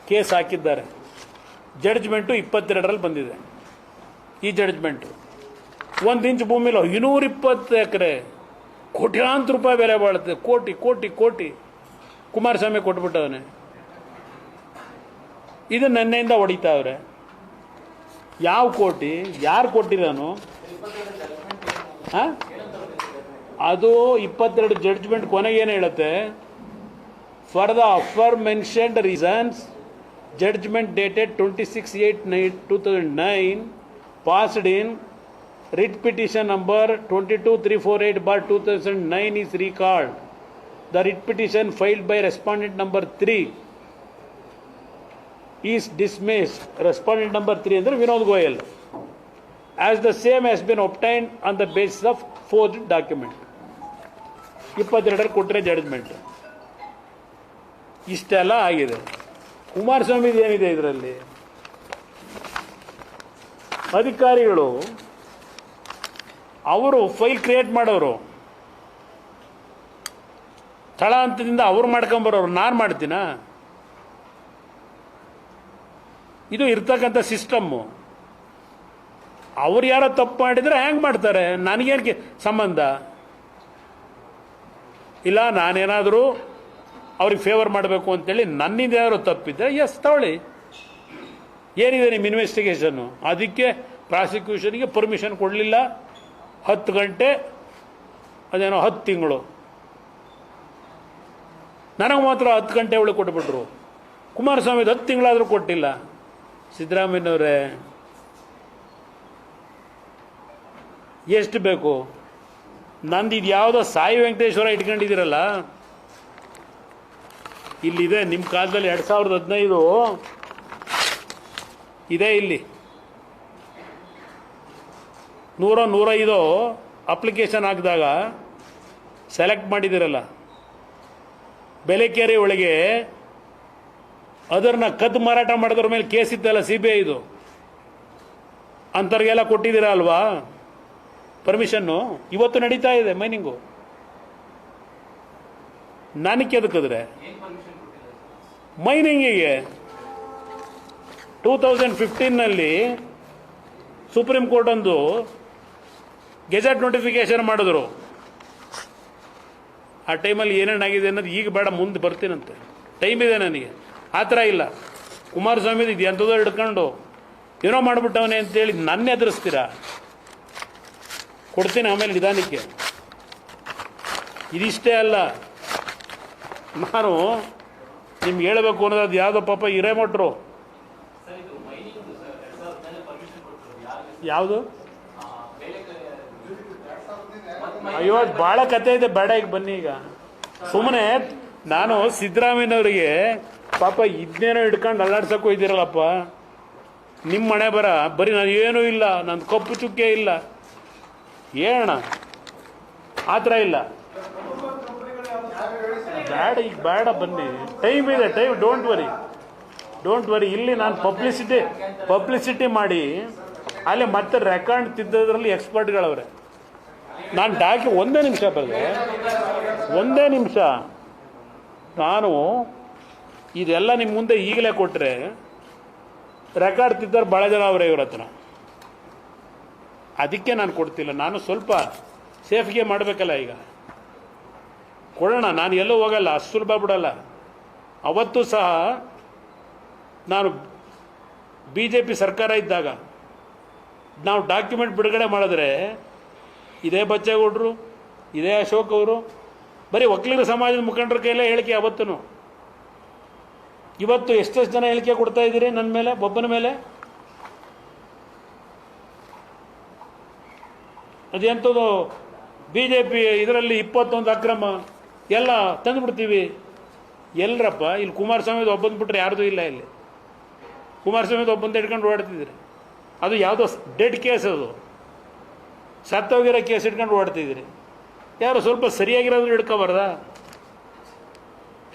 Speaker 1: case ಹಾಕಿದ್ದಾರೆ. Judgement 22ರಲ್ಲಿ ಬಂದಿದೆ. ಈ judgement 1 inch ಭೂಮಿలో 220 ಎಕರೆ ಕೋಟ್ಯಾಂತರ ರೂಪಾಯಿ ಬೆಲೆ ಬಾಳುತ್ತೆ. ಕೋಟಿ ಕೋಟಿ ಕೋಟಿ ಕುಮಾರಸ್ವಾಮಿ ಕೊಟ್ಬಿಟ್ಟವನೆ. ಇದು ನೆನ್ನೆಯಿಂದ ಹೊಡಿತಾವ್ರೆ. ಯಾವ ಕೋಟಿ, ಯಾರು ಕೊಟ್ಟಿರೋನು? ಅದು 22 ಜಡ್ಜ್ಮೆಂಟ್ ಕೊನೆಗೆ ಏನು ಹೇಳುತ್ತೆ? For the aforementioned reasons, judgment dated 26/8/2009 passed in writ petition number 22348/2009 is recalled. The writ petition filed by respondent number 3 is dismissed. Respondent number 3 ಅಂದರೆ Vinod Goyal, as the same has been obtained on the basis of forged document. 22 ಕೊಟ್ಟರೆ judgment. ಇಷ್ಟೆಲ್ಲ ಆಗಿದೆ. ಕುಮಾರಸ್ವಾಮಿದು ಏನಿದೆ ಇದರಲ್ಲಿ? ಅಧಿಕಾರಿಗಳು ಅವರು file create ಮಾಡೋರು, ಸ್ಥಳ ಹಂತದಿಂದ ಅವ್ರು ಮಾಡ್ಕೊಂಬರೋರು, ನಾನು ಮಾಡ್ತೀನ? ಇದು ಇರ್ತಕ್ಕಂಥ ಸಿಸ್ಟಮ್ಮು. ಅವ್ರು ಯಾರೋ ತಪ್ಪು ಮಾಡಿದರೆ ಹ್ಯಾಂಗೆ ಮಾಡ್ತಾರೆ? ನನಗೇನು ಸಂಬಂಧ ಇಲ್ಲ. ನಾನೇನಾದರೂ ಅವ್ರಿಗೆ ಫೇವರ್ ಮಾಡಬೇಕು ಅಂತೇಳಿ ನನ್ನಿಂದ ಯಾರು ತಪ್ಪಿದ್ದರೆ ಎಸ್ ತಗೊಳ್ಳಿ, ಏನಿದೆ ನಿಮ್ಮ ಇನ್ವೆಸ್ಟಿಗೇಷನ್ನು? ಅದಕ್ಕೆ ಪ್ರಾಸಿಕ್ಯೂಷನ್ಗೆ ಪರ್ಮಿಷನ್ ಕೊಡಲಿಲ್ಲ. 10 ಗಂಟೆ ಅದೇನೋ 10 ತಿಂಗಳು, ನನಗೆ ಮಾತ್ರ 10 ಗಂಟೆ ಒಳಗೆ ಕೊಟ್ಬಿಟ್ರು. ಕುಮಾರಸ್ವಾಮಿದು 10 ತಿಂಗಳಾದರೂ ಕೊಟ್ಟಿಲ್ಲ. ಸಿದ್ದರಾಮಯ್ಯನವರೇ, ಎಷ್ಟು ಬೇಕು? ನಂದು ಇದು ಯಾವುದೋ ಸಾಯಿ ವೆಂಕಟೇಶ್ವರ ಇಟ್ಕೊಂಡಿದ್ದೀರಲ್ಲ, ಇಲ್ಲಿದೆ ನಿಮ್ಮ ಕಾಲದಲ್ಲಿ 2015 ಇದೆ. ಇಲ್ಲಿ 105 ಅಪ್ಲಿಕೇಶನ್ ಹಾಕಿದಾಗ ಸೆಲೆಕ್ಟ್ ಮಾಡಿದಿರಲ್ಲ, ಬೆಲೆಕೆರೆ ಒಳಗೆ ಅದನ್ನ ಕದ್ದು ಮಾರಾಟ ಮಾಡಿದ್ರ ಮೇಲೆ ಕೇಸ್ ಇತ್ತಲ್ಲ CBI ಇದು, ಅಂಥವ್ರಿಗೆಲ್ಲ ಕೊಟ್ಟಿದ್ದೀರಾ ಅಲ್ವಾ ಪರ್ಮಿಷನ್ನು? ಇವತ್ತು ನಡೀತಾ ಇದೆ ಮೈನಿಂಗು. ನನಗೆ ಎದಕ್ಕಿದ್ರೆ ಮೈನಿಂಗಿಗೆ 2015 ಸುಪ್ರೀಂ ಕೋರ್ಟ್ ಒಂದು ಗೆಜೆಟ್ ನೋಟಿಫಿಕೇಶನ್ ಮಾಡಿದ್ರು. ಆ ಟೈಮಲ್ಲಿ ಏನೇನಾಗಿದೆ ಅನ್ನೋದು ಈಗ ಬೇಡ, ಮುಂದೆ ಬರ್ತೀನಂತೆ, ಟೈಮ್ ಇದೆ ನನಗೆ. ಆ ಥರ ಇಲ್ಲ. ಕುಮಾರಸ್ವಾಮಿದು ಇದು ಎಂಥದೋ ಹಿಡ್ಕೊಂಡು ಏನೋ ಮಾಡಿಬಿಟ್ಟವನೇ ಅಂತೇಳಿ ನನ್ನ ಎದುರಿಸ್ತೀರಾ? ಕೊಡ್ತೀನಿ ಆಮೇಲೆ ನಿಧಾನಕ್ಕೆ. ಇದಿಷ್ಟೇ ಅಲ್ಲ, ನಾನು ನಿಮ್ಗೆ ಹೇಳಬೇಕು ಅನ್ನೋದು ಅದು ಯಾವುದೋ ಪಾಪ ಹಿರೇಮಠರು, ಯಾವುದು ಅಯ್ಯೋ ಭಾಳ ಕತೆ ಇದೆ, ಬೇಡ ಈಗ ಬನ್ನಿ. ಈಗ ಸುಮ್ಮನೆ ನಾನು ಸಿದ್ದರಾಮಯ್ಯನವರಿಗೆ ಪಾಪ ಇದನ್ನೇನೋ ಹಿಡ್ಕೊಂಡು ಅಲ್ಲಾಡ್ಸೋಕ್ಕೂ ಇದ್ದೀರಲ್ಲಪ್ಪ. ನಿಮ್ಮ ಮನೆ ಬರ ಬರೀ ನಾನು ಏನೂ ಇಲ್ಲ, ನನ್ನ ಕಪ್ಪು ಚುಕ್ಕೆ ಇಲ್ಲ, ಹೇಳೋಣ ಆ ಥರ ಇಲ್ಲ. ಬೇಡ ಈಗ ಬೇಡ ಬನ್ನಿ, ಟೈಮ್ ಇದೆ, ಟೈಮ್. Don't worry. ಇಲ್ಲಿ ನಾನು ಪಬ್ಲಿಸಿಟಿ ಮಾಡಿ ಅಲ್ಲಿ ಮತ್ತೆ ರೆಕಾರ್ಡ್ ತಿದ್ದೋದ್ರಲ್ಲಿ ಎಕ್ಸ್ಪರ್ಟ್ಗಳವ್ರೆ. ನಾನು ಒಂದೇ ನಿಮಿಷ ಬಂದೆ, ಒಂದೇ ನಿಮಿಷ. ನಾನು ಇದೆಲ್ಲ ನಿಮ್ಮ ಮುಂದೆ ಈಗಲೇ ಕೊಟ್ಟರೆ ರೆಕಾರ್ಡ್ ತಿದ್ದವ್ರು ಭಾಳ ಜನ ಅವರೇ ಇವ್ರ ಹತ್ರ. ಅದಕ್ಕೆ ನಾನು ಕೊಡ್ತಿಲ್ಲ. ನಾನು ಸ್ವಲ್ಪ ಸೇಫ್ಗೆ ಮಾಡಬೇಕಲ್ಲ. ಈಗ ಕೊಡೋಣ, ನಾನು ಎಲ್ಲೂ ಹೋಗಲ್ಲ, ಅಷ್ಟು ಸುಲಭ ಬಿಡಲ್ಲ. ಅವತ್ತು ಸಹ ನಾನು BJP ಸರ್ಕಾರ ಇದ್ದಾಗ ನಾವು ಡಾಕ್ಯುಮೆಂಟ್ ಬಿಡುಗಡೆ ಮಾಡಿದ್ರೆ ಇದೇ ಬಚ್ಚೇಗೌಡರು, ಇದೇ ಅಶೋಕ್ ಅವರು, ಬರೀ ವಕೀಲರ ಸಮಾಜದ ಮುಖಂಡರ ಕೈಲೇ ಹೇಳಿಕೆ. ಅವತ್ತು ಇವತ್ತು ಎಷ್ಟೆಷ್ಟು ಜನ ಹೇಳಿಕೆ ಕೊಡ್ತಾ ಇದ್ದೀರಿ ನನ್ನ ಮೇಲೆ, ಒಬ್ಬನ ಮೇಲೆ? ಅದೆಂಥದ್ದು BJP ಇದರಲ್ಲಿ 21 ಅಕ್ರಮ ಎಲ್ಲ ತಂದುಬಿಡ್ತೀವಿ. ಎಲ್ಲರಪ್ಪ ಇಲ್ಲಿ ಕುಮಾರಸ್ವಾಮಿದು ಒಬ್ಬಂದು ಬಿಟ್ಟರೆ ಯಾರ್ದು ಇಲ್ಲ. ಇಲ್ಲಿ ಕುಮಾರಸ್ವಾಮಿದು ಒಬ್ಬಂದು ಇಟ್ಕೊಂಡು ಓಡ್ತಿದ್ದೀರಿ. ಅದು ಯಾವುದೋ ಡೆಡ್ ಕೇಸ್, ಅದು ಸತ್ತೋಗಿರೋ ಕೇಸ್ ಇಟ್ಕೊಂಡು ಓಡ್ತಿದ್ದೀರಿ. ಯಾರು ಸ್ವಲ್ಪ ಸರಿಯಾಗಿರೋದು ಹಿಡ್ಕೋಬಾರ್ದ?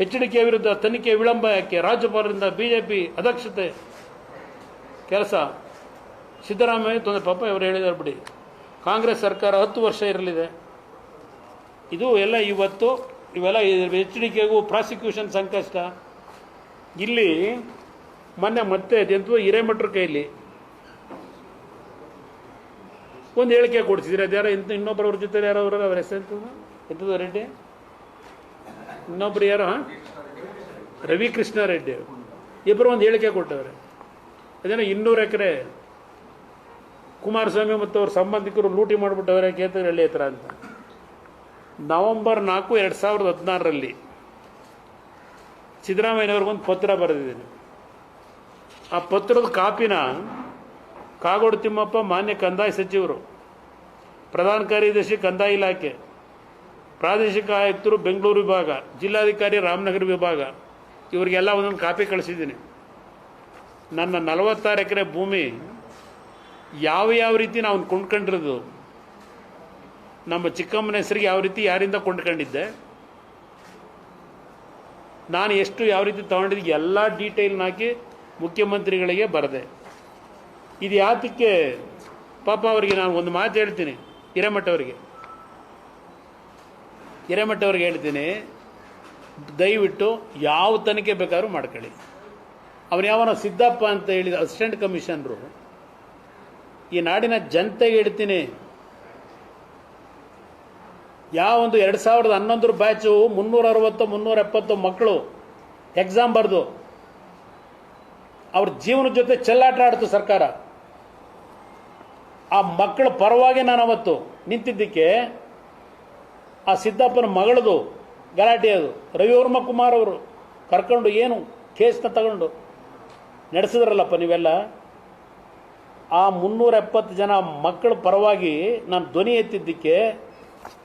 Speaker 1: HDK ವಿರುದ್ಧ ತನಿಖೆ ವಿಳಂಬ ಯಾಕೆ? ರಾಜ್ಯಪಾಲರಿಂದ BJP ಅದಕ್ಷತೆ ಕೆಲಸ. ಸಿದ್ದರಾಮಯ್ಯ ತೊಂದರೆ, ಪಾಪ ಇವರು ಹೇಳಿದಾರೆ ಬಿಡಿ. ಕಾಂಗ್ರೆಸ್ ಸರ್ಕಾರ 10 ವರ್ಷ ಇರಲಿದೆ. ಇದು ಎಲ್ಲ ಇವತ್ತು ಇವೆಲ್ಲ HDKಗೂ ಪ್ರಾಸಿಕ್ಯೂಷನ್ ಸಂಕಷ್ಟ. ಇಲ್ಲಿ ಮೊನ್ನೆ ಮತ್ತೆ ಅದೆಂತೂ ಹಿರೇಮಠರ ಕೈಲಿ ಒಂದು ಹೇಳಿಕೆ ಕೊಡ್ತಿದ್ರೆ, ಅದ್ಯಾರೋ ಇನ್ನೊಬ್ಬರವ್ರ ಜೊತೆ ಯಾರೋ ಅವ್ರ ಹೆಸರು ಎಂಥದ್ದು ರೆಡ್ಡಿ, ಇನ್ನೊಬ್ರು ಯಾರೋ ರವಿಕೃಷ್ಣ ರೆಡ್ಡಿ, ಇಬ್ಬರು ಒಂದು ಹೇಳಿಕೆ ಕೊಟ್ಟವ್ರೆ. ಅದೇನೋ 200 ಎಕರೆ ಕುಮಾರಸ್ವಾಮಿ ಮತ್ತು ಅವ್ರ ಸಂಬಂಧಿಕರು ಲೂಟಿ ಮಾಡಿಬಿಟ್ಟವ್ರೆ ಕೇತನಹಳ್ಳಿ ಹತ್ರ ಅಂತ. ನವೆಂಬರ್ 4, 2016 ಸಿದ್ದರಾಮಯ್ಯನವ್ರಿಗೊಂದು ಪತ್ರ ಬರೆದಿದ್ದೀನಿ. ಆ ಪತ್ರದ ಕಾಪಿನ ಕಾಗೋಡು ತಿಮ್ಮಪ್ಪ ಮಾನ್ಯ ಕಂದಾಯ ಸಚಿವರು, ಪ್ರಧಾನ ಕಾರ್ಯದರ್ಶಿ ಕಂದಾಯ ಇಲಾಖೆ, ಪ್ರಾದೇಶಿಕ ಆಯುಕ್ತರು ಬೆಂಗಳೂರು ವಿಭಾಗ, ಜಿಲ್ಲಾಧಿಕಾರಿ ರಾಮನಗರ ವಿಭಾಗ, ಇವರಿಗೆಲ್ಲ ಒಂದೊಂದು ಕಾಪಿ ಕಳಿಸಿದ್ದೀನಿ. ನನ್ನ 46 ಎಕರೆ ಭೂಮಿ ಯಾವ ರೀತಿ ನಾವು ಕೊಂಡ್ಕೊಂಡಿರೋದು, ನಮ್ಮ ಚಿಕ್ಕಮ್ಮನ ಹೆಸರಿಗೆ ಯಾವ ರೀತಿ ಯಾರಿಂದ ಕೊಂಡ್ಕೊಂಡಿದ್ದೆ, ನಾನು ಎಷ್ಟು ಯಾವ ರೀತಿ ತೊಗೊಂಡಿದ್ದೆ ಎಲ್ಲ ಡೀಟೇಲ್ನ ಹಾಕಿ ಮುಖ್ಯಮಂತ್ರಿಗಳಿಗೆ ಬರೆದೆ. ಇದು ಯಾತಕ್ಕೆ ಪಾಪ ಅವರಿಗೆ ನಾನು ಒಂದು ಮಾತು ಹೇಳ್ತೀನಿ, ಹಿರೇಮಠವ್ರಿಗೆ ಹೇಳ್ತೀನಿ, ದಯವಿಟ್ಟು ಯಾವ ತನಿಖೆ ಬೇಕಾದ್ರೂ ಮಾಡ್ಕೊಳ್ಳಿ. ಅವನು ಯಾವನ ಸಿದ್ದಪ್ಪ ಅಂತ ಹೇಳಿದ ಅಸಿಸ್ಟೆಂಟ್ ಕಮಿಷನರು, ಈ ನಾಡಿನ ಜನತೆಗೆ ಹೇಳ್ತೀನಿ, ಯಾವೊಂದು 2011 ಬ್ಯಾಚು 360-370 ಮಕ್ಕಳು ಎಕ್ಸಾಮ್ ಬರೆದು ಅವ್ರ ಜೀವನದ ಜೊತೆ ಚೆಲ್ಲಾಟ ಆಡ್ತು ಸರ್ಕಾರ. ಆ ಮಕ್ಕಳ ಪರವಾಗಿ ನಾನು ಅವತ್ತು ನಿಂತಿದ್ದಕ್ಕೆ ಆ ಸಿದ್ದಪ್ಪನ ಮಗಳದು ಗಲಾಟೆ, ಅದು ರವಿವರ್ಮ ಕುಮಾರ್ ಅವರು ಕರ್ಕೊಂಡು ಏನು ಕೇಸ್ನ ತಗೊಂಡು ನಡೆಸಿದ್ರಲ್ಲಪ್ಪ ನೀವೆಲ್ಲ. ಆ 370 ಜನ ಮಕ್ಕಳ ಪರವಾಗಿ ನಾನು ಧ್ವನಿ ಎತ್ತಿದ್ದಕ್ಕೆ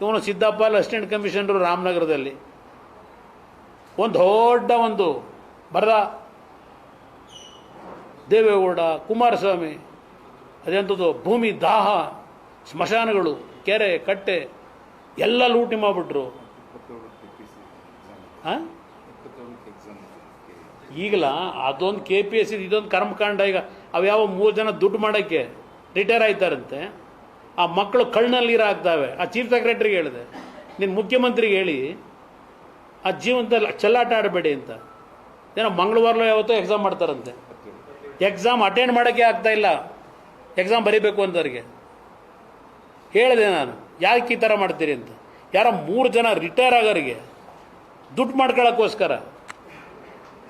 Speaker 1: ಇವನು ಸಿದ್ದಪ್ಪ ಅಸಿಸ್ಟೆಂಟ್ ಕಮಿಷನರು ರಾಮನಗರದಲ್ಲಿ ಒಂದು ದೊಡ್ಡ ಬರದ ದೇವೇಗೌಡ, ಕುಮಾರಸ್ವಾಮಿ, ಅದೆಂಥದ್ದು ಭೂಮಿ ದಾಹ, ಸ್ಮಶಾನಗಳು, ಕೆರೆ ಕಟ್ಟೆ ಎಲ್ಲ ಲೂಟಿ ಮಾಡಿಬಿಟ್ರು. ಈಗಲ ಅದೊಂದು KPSC, ಇದೊಂದು ಕರ್ಮಕಾಂಡ. ಈಗ ಅವ್ಯಾವ 3 ಜನ ದುಡ್ಡು ಮಾಡೋಕ್ಕೆ ರಿಟೈರ್ ಆಯ್ತಾರಂತೆ. ಆ ಮಕ್ಕಳು ಕಣ್ಣಲ್ಲಿ ನೀರು ಹಾಕ್ತಾವೆ. ಆ ಚೀಫ್ ಸೆಕ್ರೆಟರಿಗೆ ಹೇಳಿದೆ, ನಿನ್ನ ಮುಖ್ಯಮಂತ್ರಿಗೆ ಹೇಳಿ ಆ ಜೀವನದಲ್ಲಿ ಚೆಲ್ಲಾಟ ಆಡಬೇಡಿ ಅಂತ. ಏನೋ ಮಂಗಳವಾರಲೋ ಯಾವತ್ತೋ ಎಕ್ಸಾಮ್ ಮಾಡ್ತಾರಂತೆ. ಎಕ್ಸಾಮ್ ಅಟೆಂಡ್ ಮಾಡೋಕ್ಕೆ ಆಗ್ತಾಯಿಲ್ಲ, ಎಕ್ಸಾಮ್ ಬರೀಬೇಕು ಅಂತವ್ರಿಗೆ ಹೇಳಿದೆ ನಾನು, ಯಾಕೆ ಈ ಥರ ಮಾಡ್ತೀರಿ ಅಂತ. ಯಾರೋ 3 ಜನ ರಿಟೈರ್ ಆಗೋರಿಗೆ ದುಡ್ಡು ಮಾಡ್ಕೊಳ್ಳೋಕ್ಕೋಸ್ಕರ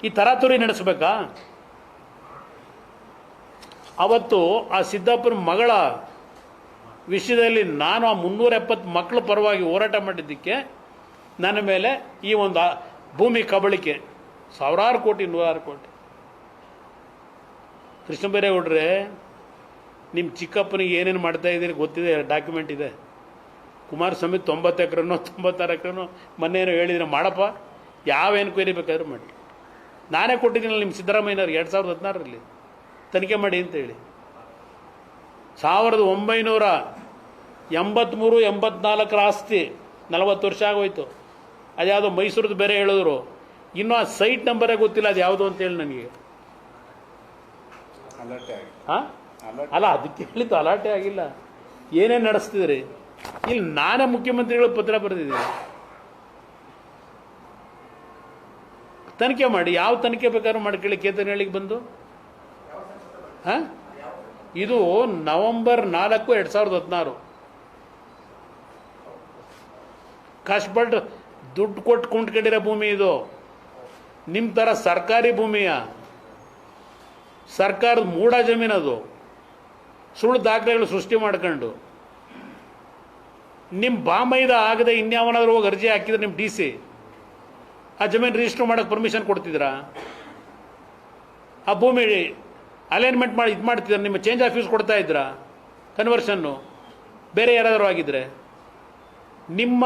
Speaker 1: ಈ ತರಾತುರಿ ನಡೆಸಬೇಕಾ? ಅವತ್ತು ಆ ಸಿದ್ದಪ್ಪನ ಮಗಳ ವಿಷಯದಲ್ಲಿ ನಾನು ಆ 370 ಮಕ್ಕಳ ಪರವಾಗಿ ಹೋರಾಟ ಮಾಡಿದ್ದಕ್ಕೆ ನನ್ನ ಮೇಲೆ ಈ ಒಂದು ಭೂಮಿ ಕಬಳಿಕೆ, ಸಾವಿರಾರು ಕೋಟಿ, 100 ಕೋಟಿ. ಕೃಷ್ಣ ಬೈರೇಗೌಡ್ರೆ, ನಿಮ್ಮ ಚಿಕ್ಕಪ್ಪನಿಗೆ ಏನೇನು ಮಾಡ್ತಾ ಇದ್ದೀರಿ ಗೊತ್ತಿದೆ, ಡಾಕ್ಯುಮೆಂಟ್ ಇದೆ. ಕುಮಾರಸ್ವಾಮಿ 90 ಎಕರೆನೋ 96 ಎಕರೆನೋ ಮೊನ್ನೇನೋ ಹೇಳಿದ್ರೆ ಮಾಡಪ್ಪ, ಯಾವ ಎನ್ಕ್ವೈರಿ ಬೇಕಾದ್ರೂ ಮಾಡಿ. ನಾನೇ ಕೊಟ್ಟಿದ್ದೀನಲ್ಲ ನಿಮ್ಮ ಸಿದ್ದರಾಮಯ್ಯನವ್ರಿಗೆ 2016ರಲ್ಲಿ ತನಿಖೆ ಮಾಡಿ ಅಂತೇಳಿ. 1983-84 ಆಸ್ತಿ 40 ವರ್ಷ ಆಗೋಯ್ತು. ಅದ್ಯಾವುದೋ ಮೈಸೂರದ್ದು ಬೇರೆ ಹೇಳಿದ್ರು, ಇನ್ನೂ ಆ ಸೈಟ್ ನಂಬರೇ ಗೊತ್ತಿಲ್ಲ ಅದು ಯಾವುದು ಅಂತೇಳಿ ನನಗೆ. ಹಾಂ ಅಲ್ಲ, ಅದಕ್ಕೆ ಹೇಳಿದ್ದು ಅಲಾಟೆ ಆಗಿಲ್ಲ. ಏನೇನು ನಡೆಸ್ತಿದ್ರಿ ಇಲ್ಲಿ? ನಾನೇ ಮುಖ್ಯಮಂತ್ರಿಗಳು ಪತ್ರ ಬರೆದಿದ್ದೀನಿ, ತನಿಖೆ ಮಾಡಿ. ಯಾವ ತನಿಖೆ ಬೇಕಾದ್ರೂ ಮಾಡ್ಕೊಳ್ಳಿ ಕೇತನ್ ಹೇಳಿಗೆ ಬಂದು. ಹಾಂ, ಇದು ನವೆಂಬರ್ 4, 2016. ಕಷ್ಟಪಟ್ಟು ದುಡ್ಡು ಕೊಟ್ಟು ಕೊಂಡ್ಕೊಂಡಿರೋ ಭೂಮಿ ಇದು. ನಿಮ್ಮ ಥರ ಸರ್ಕಾರಿ ಭೂಮಿಯ, ಸರ್ಕಾರದ ಮೂಢ ಜಮೀನದು. ಸುಳ್ಳು ದಾಖಲೆಗಳು ಸೃಷ್ಟಿ ಮಾಡ್ಕೊಂಡು ನಿಮ್ಮ ಬಾಮೈದ ಆಗದೆ ಇನ್ಯಾವನಾದ್ರೂ ಹೋಗಿ ಅರ್ಜಿ ಹಾಕಿದ್ರೆ ನಿಮ್ಮ DC ಆ ಜಮೀನು ರಿಜಿಸ್ಟರ್ ಮಾಡೋಕ್ಕೆ ಪರ್ಮಿಷನ್ ಕೊಡ್ತಿದ್ರಾ? ಆ ಭೂಮಿ ಅಲೈನ್ಮೆಂಟ್ ಮಾಡಿ ಇದು ಮಾಡ್ತಿದ್ರೆ ನಿಮ್ಮ ಚೇಂಜ್ ಆಫ್ ಯೂಸ್ ಕೊಡ್ತಾ ಇದ್ರಾ? ಕನ್ವರ್ಷನ್ನು ಬೇರೆ ಯಾರಾದರೂ ಆಗಿದ್ರೆ ನಿಮ್ಮ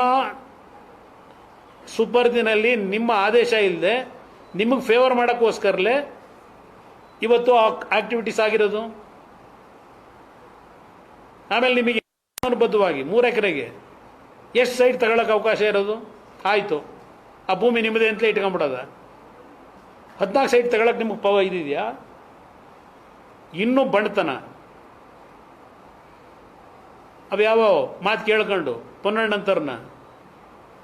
Speaker 1: ಸುಪರ್ದಿನಲ್ಲಿ ನಿಮ್ಮ ಆದೇಶ ಇಲ್ಲದೆ ನಿಮಗೆ ಫೇವರ್ ಮಾಡೋಕ್ಕೋಸ್ಕರಲೇ ಇವತ್ತು ಆಕ್ಟಿವಿಟೀಸ್ ಆಗಿರೋದು. ಆಮೇಲೆ ನಿಮಗೆ ಬದ್ಧವಾಗಿ 3 ಎಕರೆಗೆ ಎಷ್ಟು ಸೈಟ್ ತಗೊಳ್ಳೋಕೆ ಅವಕಾಶ ಇರೋದು? ಆಯಿತು, ಆ ಭೂಮಿ ನಿಮ್ಮದೇ ಅಂತಲೇ ಇಟ್ಕೊಂಡ್ಬಿಡೋದ? 14 ಸೈಟ್ ತಗೊಳ್ಳೋಕೆ ನಿಮಗೆ ಇದೆಯಾ? ಇನ್ನೂ ಬಂಡತನ. ಅವ್ಯಾವ ಮಾತು ಕೇಳ್ಕೊಂಡು ಪೊನ್ನಣ್ಣಂತರನ್ನ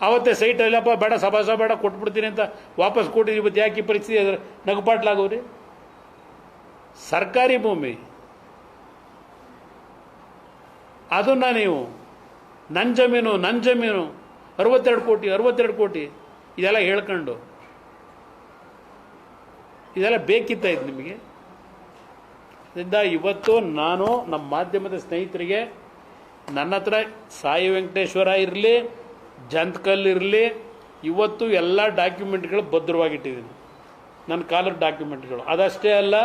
Speaker 1: ಅವತ್ತೇ ಸೈಟ್ ಇಲ್ಲಪ್ಪ, ಬೇಡ ಸಭಾಸ ಬೇಡ ಕೊಟ್ಬಿಡ್ತೀನಿ ಅಂತ ವಾಪಸ್ ಕೊಟ್ಟಿದ್ದೀವಿ. ಇವತ್ತು ಯಾಕೆ ಈ ಪರಿಸ್ಥಿತಿ ನಗುಪಾಟ್ಲಾಗೋರಿ? ಸರ್ಕಾರಿ ಭೂಮಿ ಅದನ್ನು ನೀವು ನನ್ನ ಜಮೀನು 62 ಕೋಟಿ ಇದೆಲ್ಲ ಹೇಳ್ಕೊಂಡು ಇದೆಲ್ಲ ಬೇಕಿತ್ತ ಇದು ನಿಮಗೆ? ಇದರಿಂದ ಇವತ್ತು ನಾನು ನಮ್ಮ ಮಾಧ್ಯಮದ ಸ್ನೇಹಿತರಿಗೆ, ನನ್ನ ಹತ್ರ ಸಾಯಿ ವೆಂಕಟೇಶ್ವರ ಇರಲಿ, ಜಂತಕಲ್ ಇರಲಿ, ಇವತ್ತು ಎಲ್ಲ ಡಾಕ್ಯುಮೆಂಟ್ಗಳು ಭದ್ರವಾಗಿಟ್ಟಿದ್ದೀನಿ, ನನ್ನ ಕಾಲದ ಡಾಕ್ಯುಮೆಂಟ್ಗಳು. ಅದಷ್ಟೇ ಅಲ್ಲ,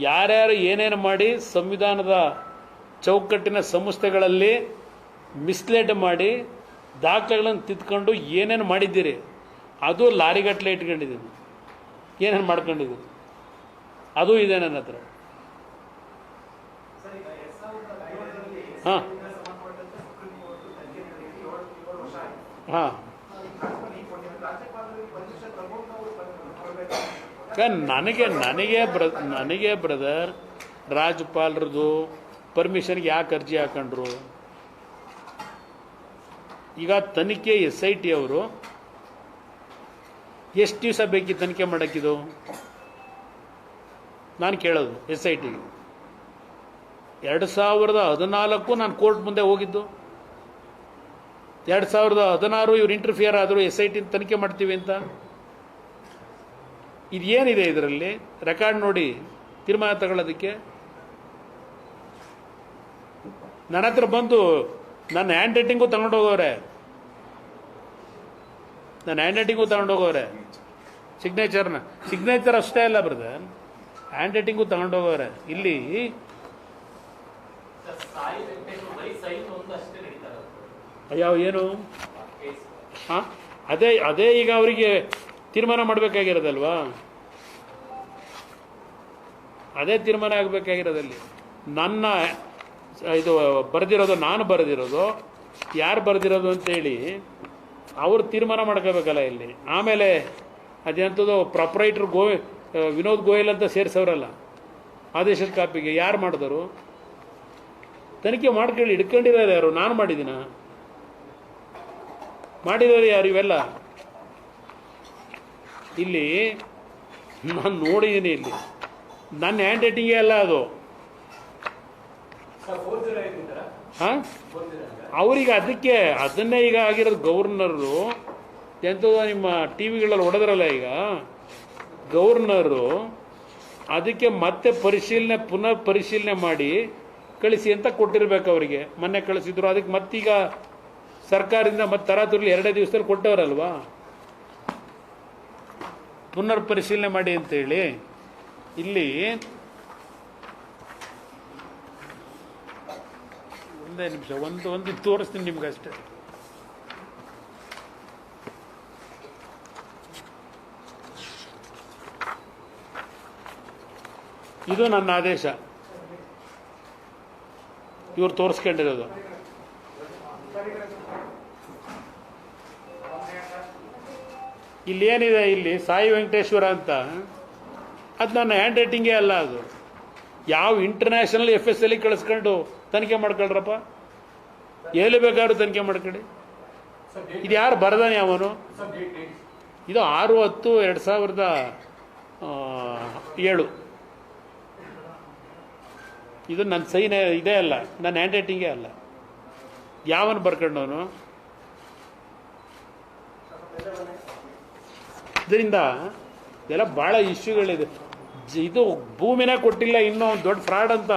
Speaker 1: ಯಾರ್ಯಾರು ಏನೇನು ಮಾಡಿ ಸಂವಿಧಾನದ ಚೌಕಟ್ಟಿನ ಸಂಸ್ಥೆಗಳಲ್ಲಿ ಮಿಸ್ಲೇಟ್ ಮಾಡಿ ದಾಖಲೆಗಳನ್ನು ತಿದ್ಕೊಂಡು ಏನೇನು ಮಾಡಿದ್ದೀರಿ ಅದು ಲಾರಿಗಟ್ಟಲೆ ಇಟ್ಕೊಂಡಿದ್ದೀನಿ. ಏನೇನು ಮಾಡ್ಕೊಂಡಿದ್ದೀನಿ ಅದು ಇದೆ ನನ್ನ ಹತ್ರ. ಹಾಂ ಹಾಂ ನನಗೆ ಬ್ರದರ್ ರಾಜ್ಯಪಾಲರದು ಪರ್ಮಿಷನ್ಗೆ ಯಾಕೆ ಅರ್ಜಿ ಹಾಕೊಂಡ್ರು? ಈಗ ತನಿಖೆ SIT ಅವರು ಎಷ್ಟು ದಿವಸ ಬೇಕಿ ತನಿಖೆ ಮಾಡೋಕ್ಕಿದು? ನಾನು ಕೇಳೋದು SITಗೆ 2014 ನಾನು ಕೋರ್ಟ್ ಮುಂದೆ ಹೋಗಿದ್ದು. 2016 ಇವ್ರು ಇಂಟರ್ಫಿಯರ್ ಆದರೂ SIT ತನಿಖೆ ಮಾಡ್ತೀವಿ ಅಂತ. ಇದೇನಿದೆ ಇದರಲ್ಲಿ? ರೆಕಾರ್ಡ್ ನೋಡಿ ತೀರ್ಮಾನ ತಗೊಳ್ಳೋದಕ್ಕೆ. ನನ್ನ ಹತ್ರ ಬಂದು ನನ್ನ ಹ್ಯಾಂಡ್ ರೈಟಿಂಗು ತಗೊಂಡೋಗೋರೆ, ಸಿಗ್ನೇಚರ್ ಅಷ್ಟೇ ಅಲ್ಲ ಬ್ರದರ್, ಹ್ಯಾಂಡ್ ರೈಟಿಂಗು ತಗೊಂಡೋಗೋರೆ. ಇಲ್ಲಿ ಯಾವ ಏನು ಹಾಂ ಅದೇ ಈಗ ಅವರಿಗೆ ತೀರ್ಮಾನ ಮಾಡಬೇಕಾಗಿರೋದಲ್ವಾ? ಅದೇ ತೀರ್ಮಾನ ಆಗಬೇಕಾಗಿರೋದಲ್ಲಿ. ನನ್ನ ಇದು ಬರೆದಿರೋದು, ನಾನು ಬರೆದಿರೋದು, ಯಾರು ಬರೆದಿರೋದು ಅಂತೇಳಿ ಅವರು ತೀರ್ಮಾನ ಮಾಡ್ಕೋಬೇಕಲ್ಲ ಇಲ್ಲಿ. ಆಮೇಲೆ ಅದೆಂಥದ್ದು ಪ್ರಾಪರೈಟ್ರ್ ವಿನೋದ್ ಗೋಯಲ್ ಅಂತ ಸೇರಿಸೋರಲ್ಲ ಆದೇಶದ ಕಾಪಿಗೆ, ಯಾರು ಮಾಡಿದರು? ತನಿಖೆ ಮಾಡ್ಕೊಳ್ಳಿ. ಹಿಡ್ಕೊಂಡಿರೋರು ಯಾರು? ನಾನು ಮಾಡಿದ್ದೀನ? ಮಾಡಿರೋರು ಯಾರು? ಇವೆಲ್ಲ ಇಲ್ಲಿ ನಾನು ನೋಡಿದ್ದೀನಿ. ಇಲ್ಲಿ ನನ್ನ ಹ್ಯಾಂಡ್ ರೈಟಿಂಗೇ ಅಲ್ಲ ಅದು. ಹಾಂ ಅವ್ರಿಗೆ ಅದನ್ನೇ ಈಗ ಆಗಿರೋದು. ಗವರ್ನರು ಎಂಥದ್ದು ನಿಮ್ಮ TV ಗಳಲ್ಲಿ ಹೊಡೆದ್ರಲ್ಲ ಈಗ, ಗವರ್ನರು ಅದಕ್ಕೆ ಮತ್ತೆ ಪುನರ್ ಪರಿಶೀಲನೆ ಮಾಡಿ ಕಳಿಸಿ ಅಂತ ಕೊಟ್ಟಿರ್ಬೇಕು ಅವರಿಗೆ. ಮೊನ್ನೆ ಕಳಿಸಿದ್ರು, ಅದಕ್ಕೆ ಮತ್ತೀಗ ಸರ್ಕಾರದಿಂದ ಮತ್ತೆ ತರಾತುರ್ಲಿ 2 ದಿವಸದಲ್ಲಿ ಕೊಟ್ಟವರಲ್ವಾ ಪುನರ್ ಪರಿಶೀಲನೆ ಮಾಡಿ ಅಂತೇಳಿ. ಇಲ್ಲಿ ಒಂದೇ ನಿಮಿಷ ಒಂದು ತೋರಿಸ್ತೀನಿ ನಿಮ್ಗೆ ಅಷ್ಟೇ. ಇದು ನನ್ನ ಆದೇಶ, ಇವ್ರು ತೋರಿಸ್ಕೊಂಡಿರೋದು. ಇಲ್ಲಿ ಏನಿದೆ, ಇಲ್ಲಿ ಸಾಯಿ ವೆಂಕಟೇಶ್ವರ ಅಂತ, ಅದು ನನ್ನ ಹ್ಯಾಂಡ್ ರೈಟಿಂಗೇ ಅಲ್ಲ. ಅದು ಯಾವ ಇಂಟರ್ನ್ಯಾಷನಲ್ FSL ಕಳಿಸ್ಕೊಂಡು ತನಿಖೆ ಮಾಡ್ಕೊಳ್ರಪ್ಪ, ಎಲ್ಲಿ ಬೇಕಾದ್ರೂ ತನಿಖೆ ಮಾಡ್ಕೊಳ್ಳಿ. ಇದು ಯಾರು ಬರದಾನೆ ಅವನು? ಇದು 6/10/2007. ಇದು ನನ್ನ ಸೈನ್ ಇದೇ ಅಲ್ಲ, ನನ್ನ ಹ್ಯಾಂಡ್ ರೈಟಿಂಗೇ ಅಲ್ಲ. ಯಾವನು ಬರ್ಕೊಂಡವನು? ಇದರಿಂದ ಇದೆಲ್ಲ ಭಾಳ ಇಶ್ಯೂಗಳಿದೆ. ಇದು ಭೂಮಿನೇ ಕೊಟ್ಟಿಲ್ಲ, ಇನ್ನೂ ದೊಡ್ಡ ಫ್ರಾಡ್ ಅಂತ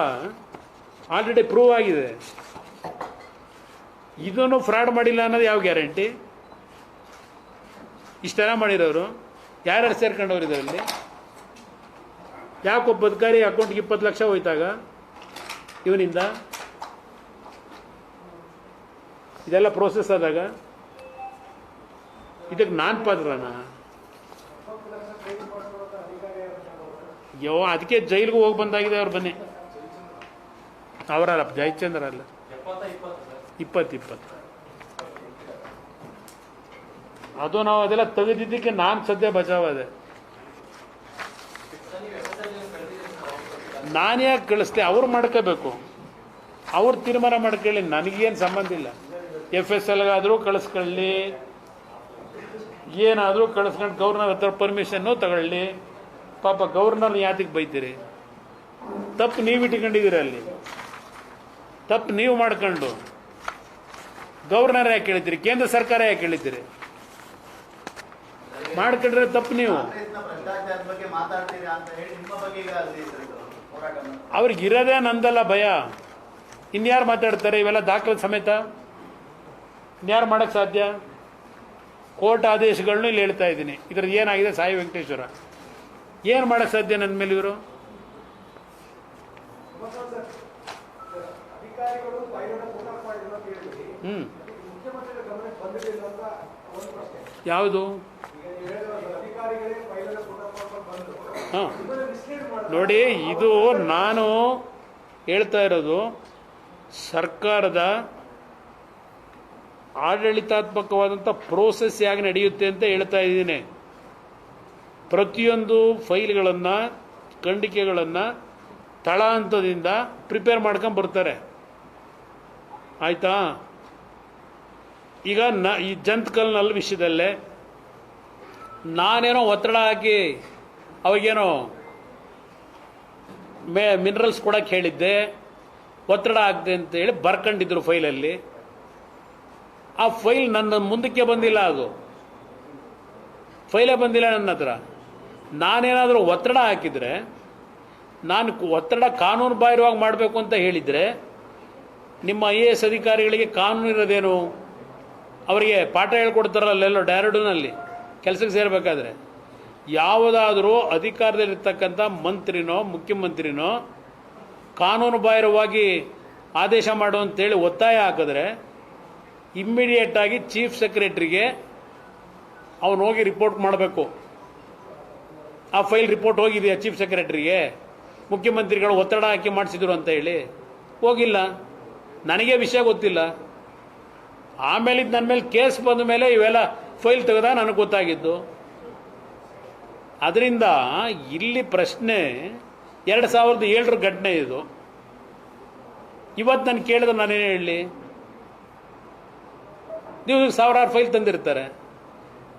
Speaker 1: ಆಲ್ರೆಡಿ ಪ್ರೂವ್ ಆಗಿದೆ. ಇದನ್ನು ಫ್ರಾಡ್ ಮಾಡಿಲ್ಲ ಅನ್ನೋದು ಯಾವ ಗ್ಯಾರಂಟಿ? ಇಷ್ಟೆಲ್ಲ ಮಾಡಿರೋರು ಯಾರ್ಯಾರು ಸೇರ್ಕೊಂಡವ್ರು ಇದರಲ್ಲಿ? ಯಾಕೊಬ್ಬ ಅಧಿಕಾರಿ ಅಕೌಂಟ್ಗೆ 20 ಲಕ್ಷ ಹೋಯ್ತಾಗ ಇವನಿಂದ? ಇದೆಲ್ಲ ಪ್ರೋಸೆಸ್ ಆದಾಗ ಇದಕ್ಕೆ ನಾನು ಪಾತ್ರನಾ? ಅದಕ್ಕೆ ಜೈಲಿಗೆ ಹೋಗಿ ಬಂದಾಗಿದೆ ಅವ್ರು. ಬನ್ನಿ, ಅವರಲ್ಲ, ಜಯಚಂದ್ರ ಅಲ್ಲ, 20 ಅದು ನಾವು ಅದೆಲ್ಲ ತೆಗೆದಿದ್ದಕ್ಕೆ ನಾನು ಸದ್ಯ ಬಚಾವಾದೆ. ನಾನು ಯಾಕೆ ಕಳಿಸ್ದೆ? ಅವ್ರು ಮಾಡ್ಕೋಬೇಕು, ಅವ್ರು ತೀರ್ಮಾನ ಮಾಡ್ಕೊಳ್ಳಿ, ನನಗೇನು ಸಂಬಂಧ ಇಲ್ಲ. FSLಗಾದರೂ ಕಳಿಸ್ಕೊಳ್ಳಿ, ಏನಾದರೂ ಕಳಿಸ್ಕೊಂಡು ಗವರ್ನರ್ ಹತ್ರ ಪರ್ಮಿಷನ್ನು ತಗೊಳ್ಳಿ. ಪಾಪ ಗವರ್ನರ್ ಯಾತಿಗೆ ಬೈತೀರಿ? ತಪ್ಪು ನೀವು ಇಟ್ಕೊಂಡಿದ್ದೀರಿ, ಅಲ್ಲಿ ತಪ್ಪು ನೀವು ಮಾಡ್ಕೊಂಡು ಗವರ್ನರ್ ಯಾಕೆ ಹೇಳ್ತೀರಿ? ಕೇಂದ್ರ ಸರ್ಕಾರ ಯಾಕೆ ಹೇಳ್ತೀರಿ? ಮಾಡ್ಕೊಂಡ್ರೆ ತಪ್ಪು ನೀವು. ಅವ್ರಿಗಿರೋದೇ ನಂದಲ್ಲ ಭಯ, ಇನ್ಯಾರು ಮಾತಾಡ್ತಾರೆ? ಇವೆಲ್ಲ ದಾಖಲೆ ಸಮೇತ ಇನ್ಯಾರು ಮಾಡೋಕ್ಕೆ ಸಾಧ್ಯ? ಕೋರ್ಟ್ ಆದೇಶಗಳನ್ನೂ ಇಲ್ಲಿ ಹೇಳ್ತಾ ಇದ್ದೀನಿ. ಇದ್ರದ್ದು ಏನಾಗಿದೆ? ಸಾಯಿ ವೆಂಕಟೇಶ್ವರ ಏನು ಮಾಡೋಕ್ಕೆ ಸಾಧ್ಯ ನನ್ನ ಮೇಲೆ? ಇವರು
Speaker 2: ಅಧಿಕಾರಿಗಳು ಫೈಲನ್ನು ಪುನಃ ಮಾಡಿದ್ರು ಅಂತ ಹೇಳಿದ್ರಿ. ಮುಖ್ಯಮಂತ್ರಿಗಳ ಗಮನಕ್ಕೆ ಬಂದಿರಲಿಲ್ಲ ಅಂತ ಒಂದು ಪ್ರಶ್ನೆ.
Speaker 1: ಯಾವುದು?
Speaker 2: ಈಗ ನೀವು ಹೇಳಿದ ಅಧಿಕಾರಿಗಳೇ ಫೈಲನ್ನು ಪುನಃ ಬಂದು
Speaker 1: ಹಾಂ
Speaker 2: ಮಿಸ್ಲೀಡ್ ಮಾಡಿದ್ರು.
Speaker 1: ನೋಡಿ, ಇದು ನಾನು ಹೇಳ್ತಾ ಇರೋದು ಸರ್ಕಾರದ ಆಡಳಿತಾತ್ಮಕವಾದಂಥ ಪ್ರೋಸೆಸ್ ಹೇಗೆ ನಡೆಯುತ್ತೆ ಅಂತ ಹೇಳ್ತಾ ಇದ್ದೀನಿ. ಪ್ರತಿಯೊಂದು ಫೈಲ್ಗಳನ್ನು, ಖಂಡಿಕೆಗಳನ್ನು ತಳ ಹಂತದಿಂದ ಪ್ರಿಪೇರ್ ಮಾಡ್ಕೊಂಡು ಬರ್ತಾರೆ. ಆಯಿತಾ? ಈಗ ಈ ಜಂತ್ಕಲ್ನಲ್ಲಿ ವಿಷಯದಲ್ಲೇ ನಾನೇನೋ ಒತ್ತಡ ಹಾಕಿ ಅವಾಗೇನೋ ಮಿನರಲ್ಸ್ ಕೊಡೋಕ್ಕೆ ಹೇಳಿದ್ದೆ, ಒತ್ತಡ ಆಗ್ತದೆ ಅಂತೇಳಿ ಬರ್ಕೊಂಡಿದ್ರು ಫೈಲಲ್ಲಿ. ಆ ಫೈಲ್ ನನ್ನ ಮುಂದಕ್ಕೆ ಬಂದಿಲ್ಲ, ಅದು ಫೈಲೇ ಬಂದಿಲ್ಲ ನನ್ನ ಹತ್ರ. ನಾನೇನಾದರೂ ಒತ್ತಡ ಹಾಕಿದರೆ, ನಾನು ಒತ್ತಡ ಕಾನೂನು ಬಾಹಿರವಾಗಿ ಮಾಡಬೇಕು ಅಂತ ಹೇಳಿದರೆ, ನಿಮ್ಮ IAS ಅಧಿಕಾರಿಗಳಿಗೆ ಕಾನೂನು ಇರೋದೇನು? ಅವರಿಗೆ ಪಾಠ ಹೇಳ್ಕೊಡ್ತಾರಲ್ಲ ಅಲ್ಲೆಲ್ಲೋ ಡ್ಯಾರಡೂನಲ್ಲಿ ಕೆಲಸಕ್ಕೆ ಸೇರಬೇಕಾದ್ರೆ. ಯಾವುದಾದ್ರೂ ಅಧಿಕಾರದಲ್ಲಿರ್ತಕ್ಕಂಥ ಮಂತ್ರಿನೋ ಮುಖ್ಯಮಂತ್ರಿನೋ ಕಾನೂನು ಬಾಹಿರವಾಗಿ ಆದೇಶ ಮಾಡು ಅಂತೇಳಿ ಒತ್ತಾಯ ಹಾಕಿದ್ರೆ ಇಮ್ಮಿಡಿಯೇಟಾಗಿ ಚೀಫ್ ಸೆಕ್ರೆಟರಿಗೆ ಅವನು ಹೋಗಿ ರಿಪೋರ್ಟ್ ಮಾಡಬೇಕು. ಆ ಫೈಲ್ ರಿಪೋರ್ಟ್ ಹೋಗಿದೆಯಾ ಚೀಫ್ ಸೆಕ್ರೆಟರಿಗೆ? ಮುಖ್ಯಮಂತ್ರಿಗಳು ಒತ್ತಡ ಹಾಕಿ ಮಾಡಿಸಿದ್ರು ಅಂತ ಹೇಳಿ ಹೋಗಿಲ್ಲ. ನನಗೆ ವಿಷಯ ಗೊತ್ತಿಲ್ಲ. ಆಮೇಲೆ ನನ್ನ ಮೇಲೆ ಕೇಸ್ ಬಂದ ಮೇಲೆ ಇವೆಲ್ಲ ಫೈಲ್ ತೆಗೆದ ನನಗೆ ಗೊತ್ತಾಗಿದ್ದು. ಅದರಿಂದ ಇಲ್ಲಿ ಪ್ರಶ್ನೆ 2007ರ ಘಟನೆ ಇದು. ಇವತ್ತು ನಾನು ಕೇಳಿದ್ರೆ ನಾನೇನು ಹೇಳಲಿ? ನೀವು ಸಾವಿರಾರು ಫೈಲ್ ತಂದಿರ್ತಾರೆ,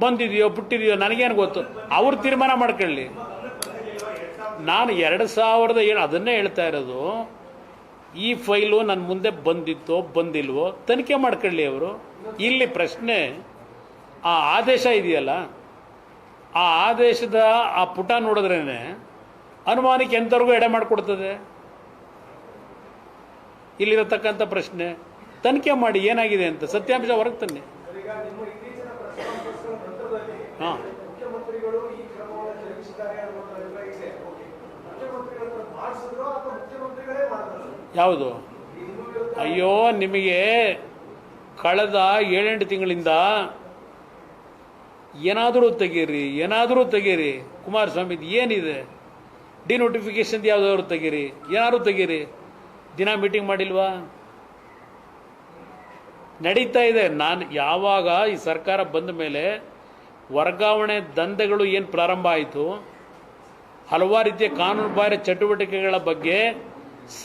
Speaker 1: ಬಂದಿದೆಯೋ ಬಿಟ್ಟಿದೆಯೋ ನನಗೇನು ಗೊತ್ತು? ಅವ್ರು ತೀರ್ಮಾನ ಮಾಡ್ಕೊಳ್ಳಿ. ನಾನು 2007 ಅದನ್ನೇ ಹೇಳ್ತಾ ಇರೋದು. ಈ ಫೈಲು ನನ್ನ ಮುಂದೆ ಬಂದಿತ್ತೋ ಬಂದಿಲ್ವೋ ತನಿಖೆ ಮಾಡ್ಕೊಳ್ಳಿ ಅವರು. ಇಲ್ಲಿ ಪ್ರಶ್ನೆ ಆ ಆದೇಶ ಇದೆಯಲ್ಲ, ಆ ಆದೇಶದ ಆ ಪುಟ ನೋಡಿದ್ರೇ ಅನುಮಾನಕ್ಕೆ ಎಂಥವ್ರಿಗೂ ಎಡೆ ಮಾಡಿಕೊಡ್ತದೆ. ಇಲ್ಲಿರತಕ್ಕಂಥ ಪ್ರಶ್ನೆ ತನಿಖೆ ಮಾಡಿ ಏನಾಗಿದೆ ಅಂತ ಸತ್ಯಾಂಶ ಹೊರಗೆ ತನ್ನಿ. ಹಾಂ,
Speaker 2: ಮುಖ್ಯಮಂತ್ರಿಗಳು ಈ ಕ್ರಮವನ್ನು ಜರುಗಿಸಿದ್ದಾರೆ ಅನ್ನೋ ಅಭಿಪ್ರಾಯ ಇದೆ. ಮುಖ್ಯಮಂತ್ರಿಗಳು ಮಾಡಿಸಿದ್ರು ಅಥವಾ ಮುಖ್ಯಮಂತ್ರಿಗಳೇ ಮಾಡಿದ್ರು?
Speaker 1: ಯಾವುದು? ಅಯ್ಯೋ, ನಿಮಗೆ ಕಳೆದ 7-8 ತಿಂಗಳಿಂದ ಏನಾದರೂ ತೆಗೀರಿ ಕುಮಾರಸ್ವಾಮಿದು ಏನಿದೆ? ಡಿನೋಟಿಫಿಕೇಶನ್ ಯಾವುದಾದ್ರು ತೆಗೀರಿ, ಏನಾದ್ರು ತೆಗೀರಿ. ದಿನ ಮೀಟಿಂಗ್ ಮಾಡಿಲ್ವಾ? ನಡೀತಾ ಇದೆ. ನಾನು ಯಾವಾಗ ಈ ಸರ್ಕಾರ ಬಂದ ಮೇಲೆ ವರ್ಗಾವಣೆ ದಂಧೆಗಳು ಏನು ಪ್ರಾರಂಭ ಆಯಿತು, ಹಲವಾರು ರೀತಿಯ ಕಾನೂನು ಬಾಹಿರ ಚಟುವಟಿಕೆಗಳ ಬಗ್ಗೆ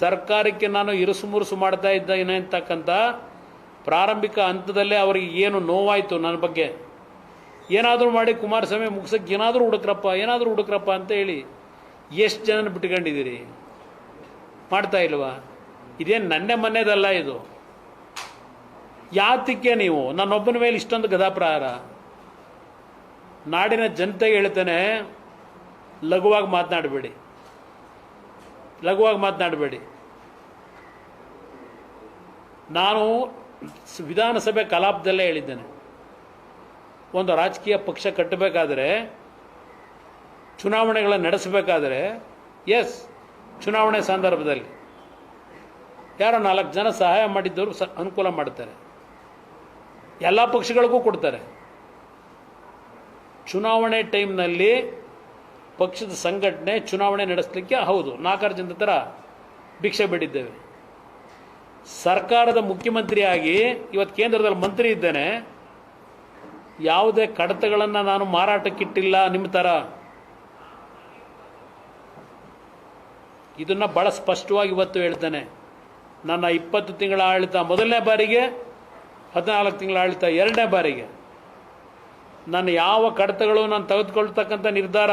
Speaker 1: ಸರ್ಕಾರಕ್ಕೆ ನಾನು ಇರುಸು ಮುರುಸು ಮಾಡ್ತಾ ಇದ್ದೇನೆ ಅಂತಕ್ಕಂಥ ಪ್ರಾರಂಭಿಕ ಹಂತದಲ್ಲೇ ಅವರಿಗೆ ಏನು ನೋವಾಯಿತು ನನ್ನ ಬಗ್ಗೆ. ಏನಾದರೂ ಮಾಡಿ ಕುಮಾರಸ್ವಾಮಿ ಮುಗಿಸೋಕ್ಕೆ ಏನಾದರೂ ಹುಡುಕ್ರಪ್ಪ ಅಂತ ಹೇಳಿ ಎಷ್ಟು ಜನ ಬಿಟ್ಕೊಂಡಿದ್ದೀರಿ? ಮಾಡ್ತಾ ಇಲ್ವಾ? ಇದೇನು ನನ್ನೆ ಮೊನ್ನೆದಲ್ಲ ಇದು. ಯಾತಕ್ಕೆ ನೀವು ನನ್ನೊಬ್ಬನ ಮೇಲೆ ಇಷ್ಟೊಂದು ಗದಾಪ್ರಹಾರ? ನಾಡಿನ ಜನತೆಗೆ ಹೇಳ್ತೇನೆ, ಲಘುವಾಗಿ ಮಾತನಾಡಬೇಡಿ. ನಾನು ವಿಧಾನಸಭೆ ಕಲಾಪದಲ್ಲೇ ಹೇಳಿದ್ದೇನೆ, ಒಂದು ರಾಜಕೀಯ ಪಕ್ಷ ಕಟ್ಟಬೇಕಾದ್ರೆ, ಚುನಾವಣೆಗಳನ್ನು ನಡೆಸಬೇಕಾದ್ರೆ, ಚುನಾವಣೆ ಸಂದರ್ಭದಲ್ಲಿ ಯಾರೋ 4 ಜನ ಸಹಾಯ ಮಾಡಿದ್ದವರು ಅನುಕೂಲ ಮಾಡ್ತಾರೆ, ಎಲ್ಲ ಪಕ್ಷಗಳಿಗೂ ಕೊಡ್ತಾರೆ. ಚುನಾವಣೆ ಟೈಮ್ನಲ್ಲಿ ಪಕ್ಷದ ಸಂಘಟನೆ ಚುನಾವಣೆ ನಡೆಸಲಿಕ್ಕೆ ಹೌದು 4 ಜನದ ಥರ ಭಿಕ್ಷೆ ಬೇಡಿದ್ದೇವೆ. ಸರ್ಕಾರದ ಮುಖ್ಯಮಂತ್ರಿಯಾಗಿ ಇವತ್ತು ಕೇಂದ್ರದಲ್ಲಿ ಮಂತ್ರಿ ಇದ್ದೇನೆ. ಯಾವುದೇ ಕಡತಗಳನ್ನು ನಾನು ಮಾರಾಟಕ್ಕಿಟ್ಟಿಲ್ಲ ನಿಮ್ಮ ಥರ. ಇದನ್ನು ಭಾಳ ಸ್ಪಷ್ಟವಾಗಿ ಇವತ್ತು ಹೇಳ್ತೇನೆ. ನನ್ನ 20 ತಿಂಗಳ ಆಡಳಿತ ಮೊದಲನೇ ಬಾರಿಗೆ, 14 ತಿಂಗಳ ಆಡಳಿತ 2ನೇ ಬಾರಿಗೆ, ನನ್ನ ಯಾವ ಕಡತಗಳು ನಾನು ತೆಗೆದುಕೊಳ್ತಕ್ಕಂಥ ನಿರ್ಧಾರ.